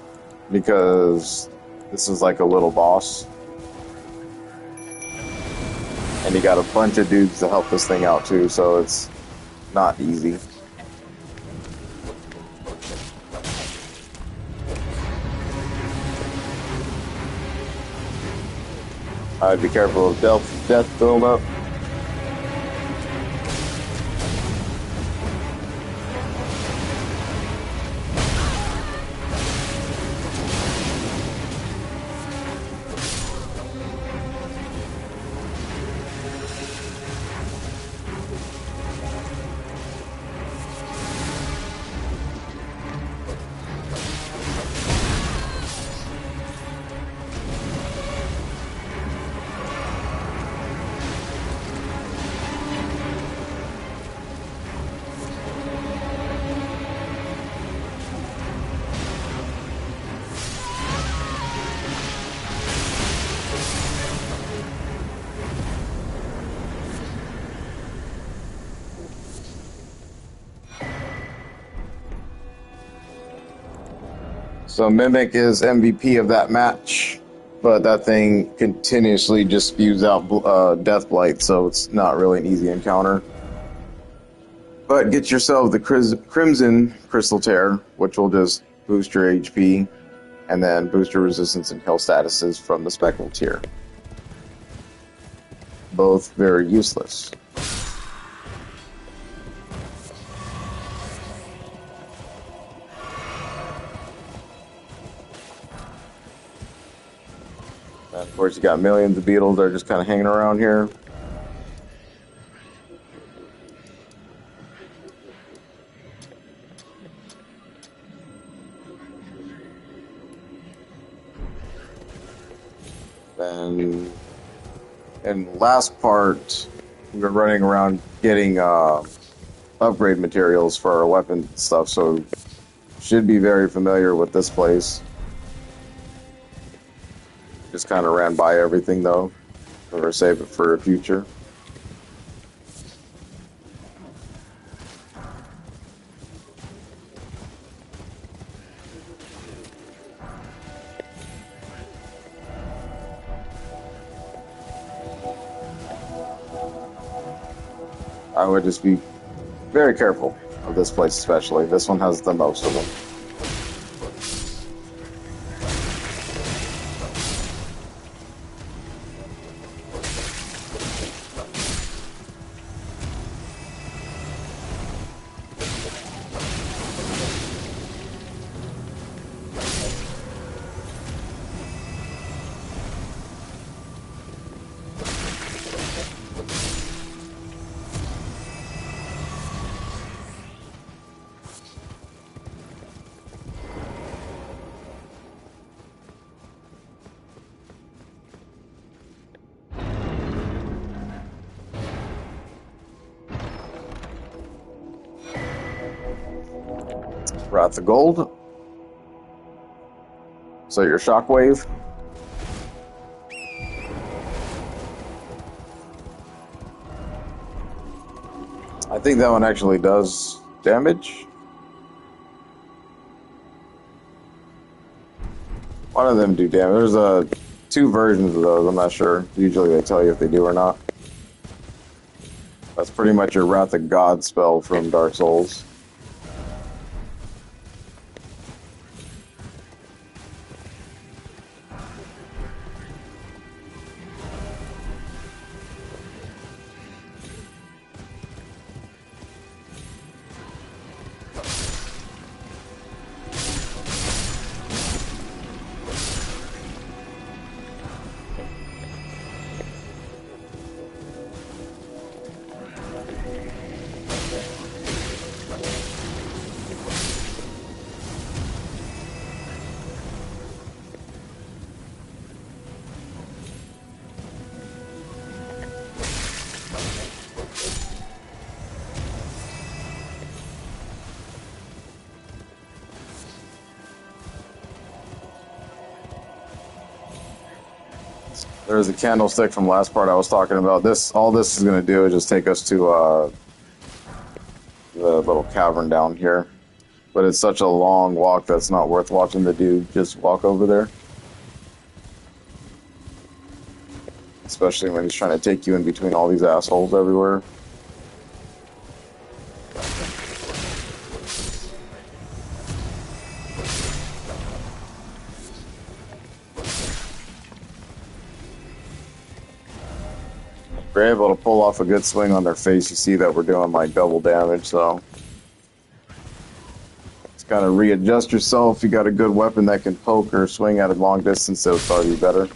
because this is like a little boss. And you got a bunch of dudes to help this thing out too, so it's not easy. Be careful of death build up. So Mimic is MVP of that match, but that thing continuously just spews out Death Blight, so it's not really an easy encounter. But get yourself the Crimson Crystal Tear, which will just boost your HP, and then boost your resistance and heal statuses from the Spectral tier. Both very useless. And of course, you got millions of beetles that are just kind of hanging around here. And in the last part, we were running around getting upgrade materials for our weapon stuff, so should be very familiar with this place. Just kind of ran by everything though. Or save it for the future. I would just be very careful of this place especially. This one has the most of them. Wrath of Gold. So your Shockwave. I think that one actually does damage. One of them do damage. There's two versions of those. I'm not sure. Usually they tell you if they do or not. That's pretty much your Wrath of God spell from Dark Souls. There's a candlestick from last part I was talking about. All this is going to do is just take us to the little cavern down here. But it's such a long walk that's not worth watching the dude just walk over there. Especially when he's trying to take you in between all these assholes everywhere. We're able to pull off a good swing on their face. You see that we're doing like double damage, so just kind of readjust yourself. If you got a good weapon that can poke or swing at a long distance, it would probably be better.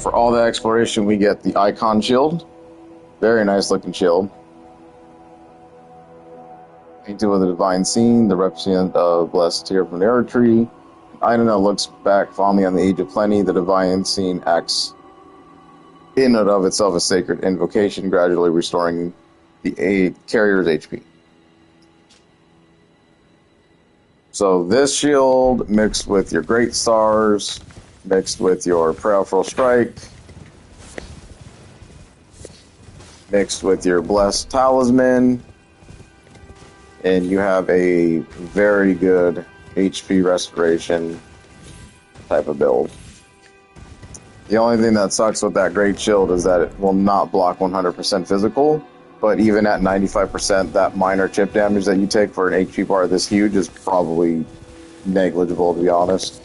for all the exploration, we get the icon shield. Very nice looking shield. Painted with a divine scene, the recipient of blessed tear from the Air Tree. An item that looks back fondly on the Age of Plenty. The divine scene acts in and of itself a sacred invocation, gradually restoring the carrier's HP. So this shield mixed with your Great Stars, mixed with your Prayerful Strike, mixed with your Blessed Talisman, and you have a very good HP restoration type of build. The only thing that sucks with that Great Shield is that it will not block 100% physical, but even at 95%, that minor chip damage that you take for an HP bar this huge is probably negligible, to be honest.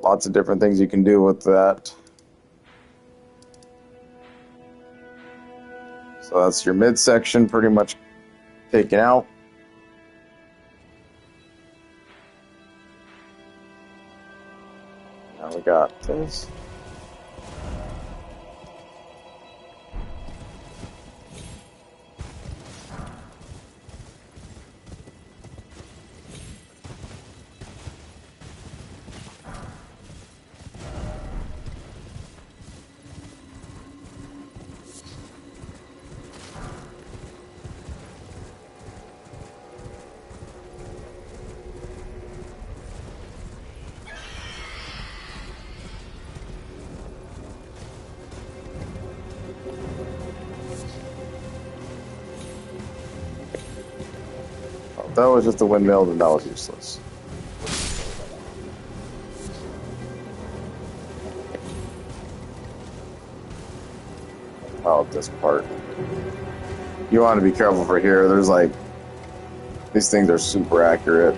Lots of different things you can do with that. So that's your midsection pretty much taken out. Now we got this. That was just a windmill, and that was useless. Oh, this part. You want to be careful for here. There's like... These things are super accurate.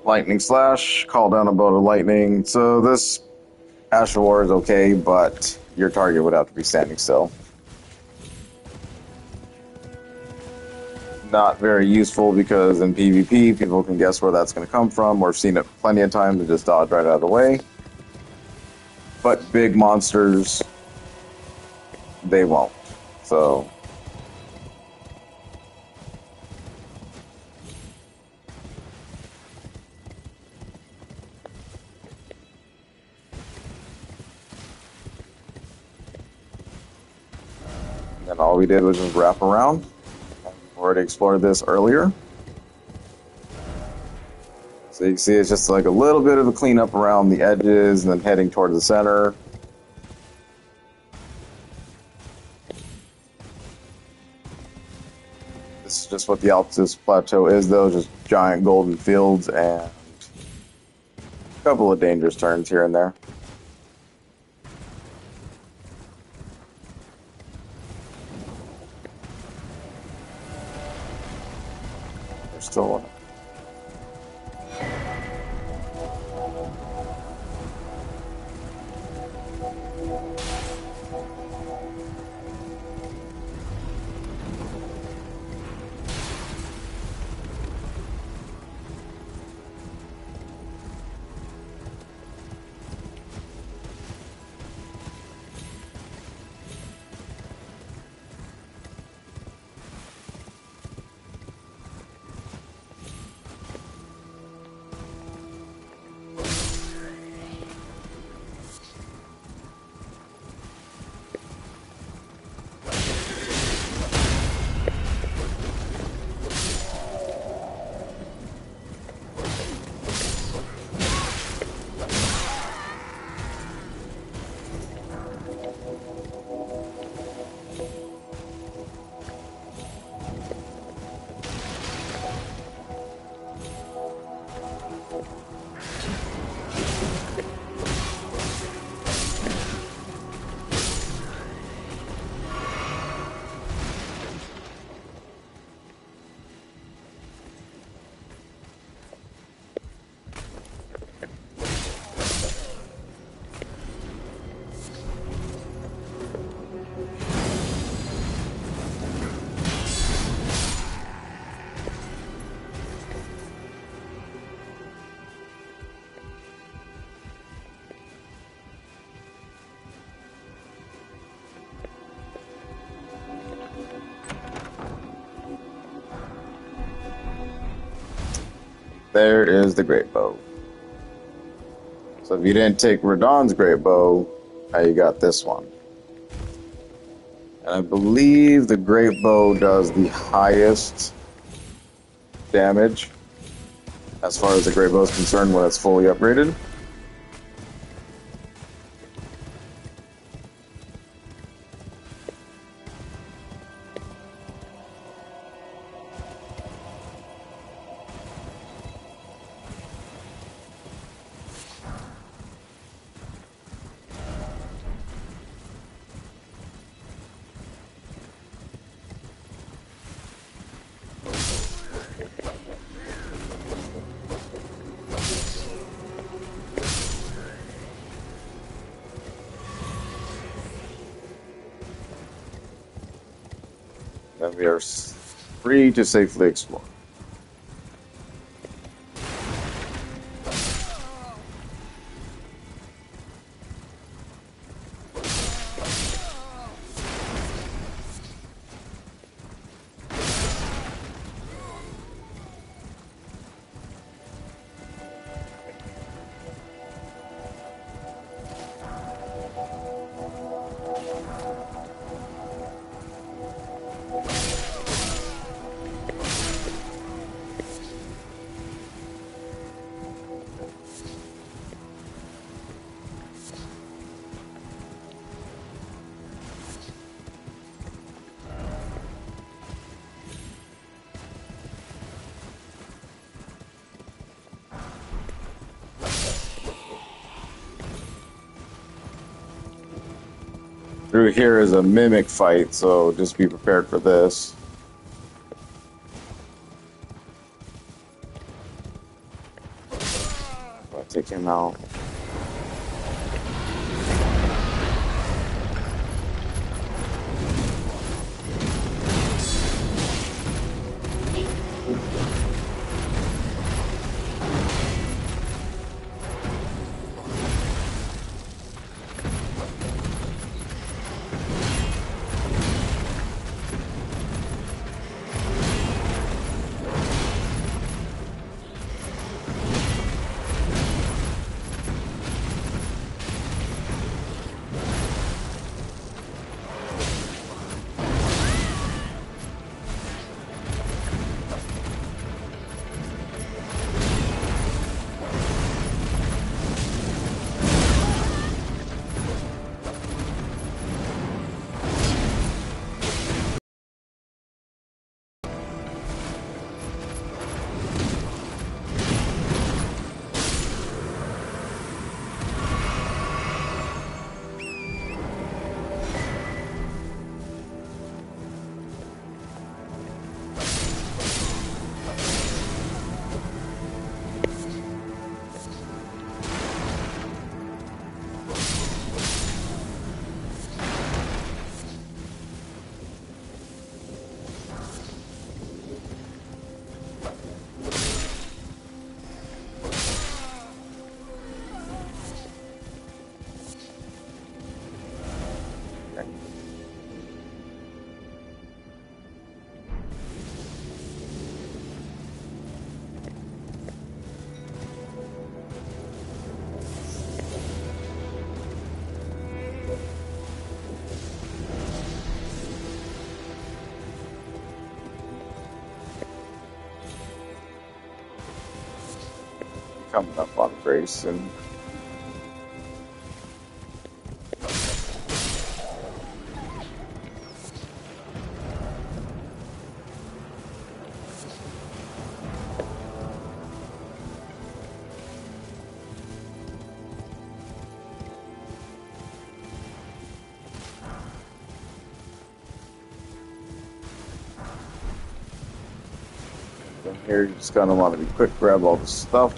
Lightning Slash, call down a bolt of lightning. So this Astral War is okay, but your target would have to be standing still. Not very useful because in PvP, people can guess where that's going to come from, or seen it plenty of times and just dodge right out of the way. But big monsters, they won't. So... And all we did was just wrap around. I've already explored this earlier. So you can see it's just like a little bit of a cleanup around the edges and then heading towards the center. This is just what the Altus Plateau is, though, just giant golden fields and a couple of dangerous turns here and there. There's still one. There is the great bow. So if you didn't take Radahn's great bow, now you got this one. And I believe the great bow does the highest damage as far as the great bow is concerned when it's fully upgraded. Then we are free to safely explore. Through here is a mimic fight, so just be prepared for this. I'll take him out. coming up on Grace, and then here you just kind of want to be quick, grab all the stuff.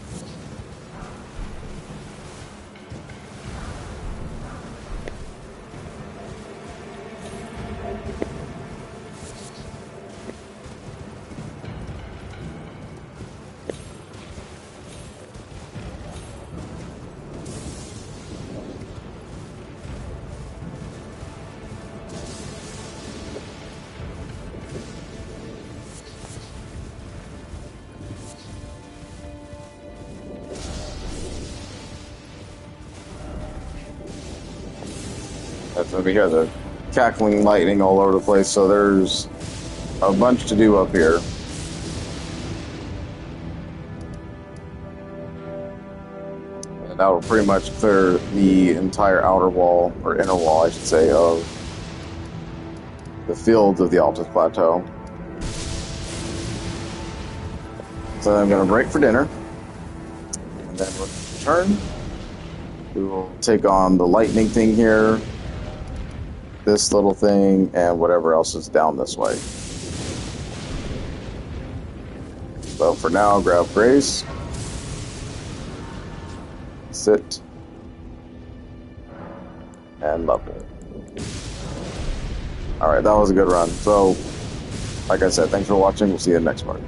That's when we hear the cackling lightning all over the place, so there's a bunch to do up here. And that will pretty much clear the entire outer wall, or inner wall, I should say, of the fields of the Altus Plateau. So I'm going to break for dinner, and then when we return, we will take on the lightning thing here, this little thing, and whatever else is down this way. So for now, grab Grace, sit, and level. Alright, that was a good run. So, like I said, thanks for watching. We'll see you in the next part.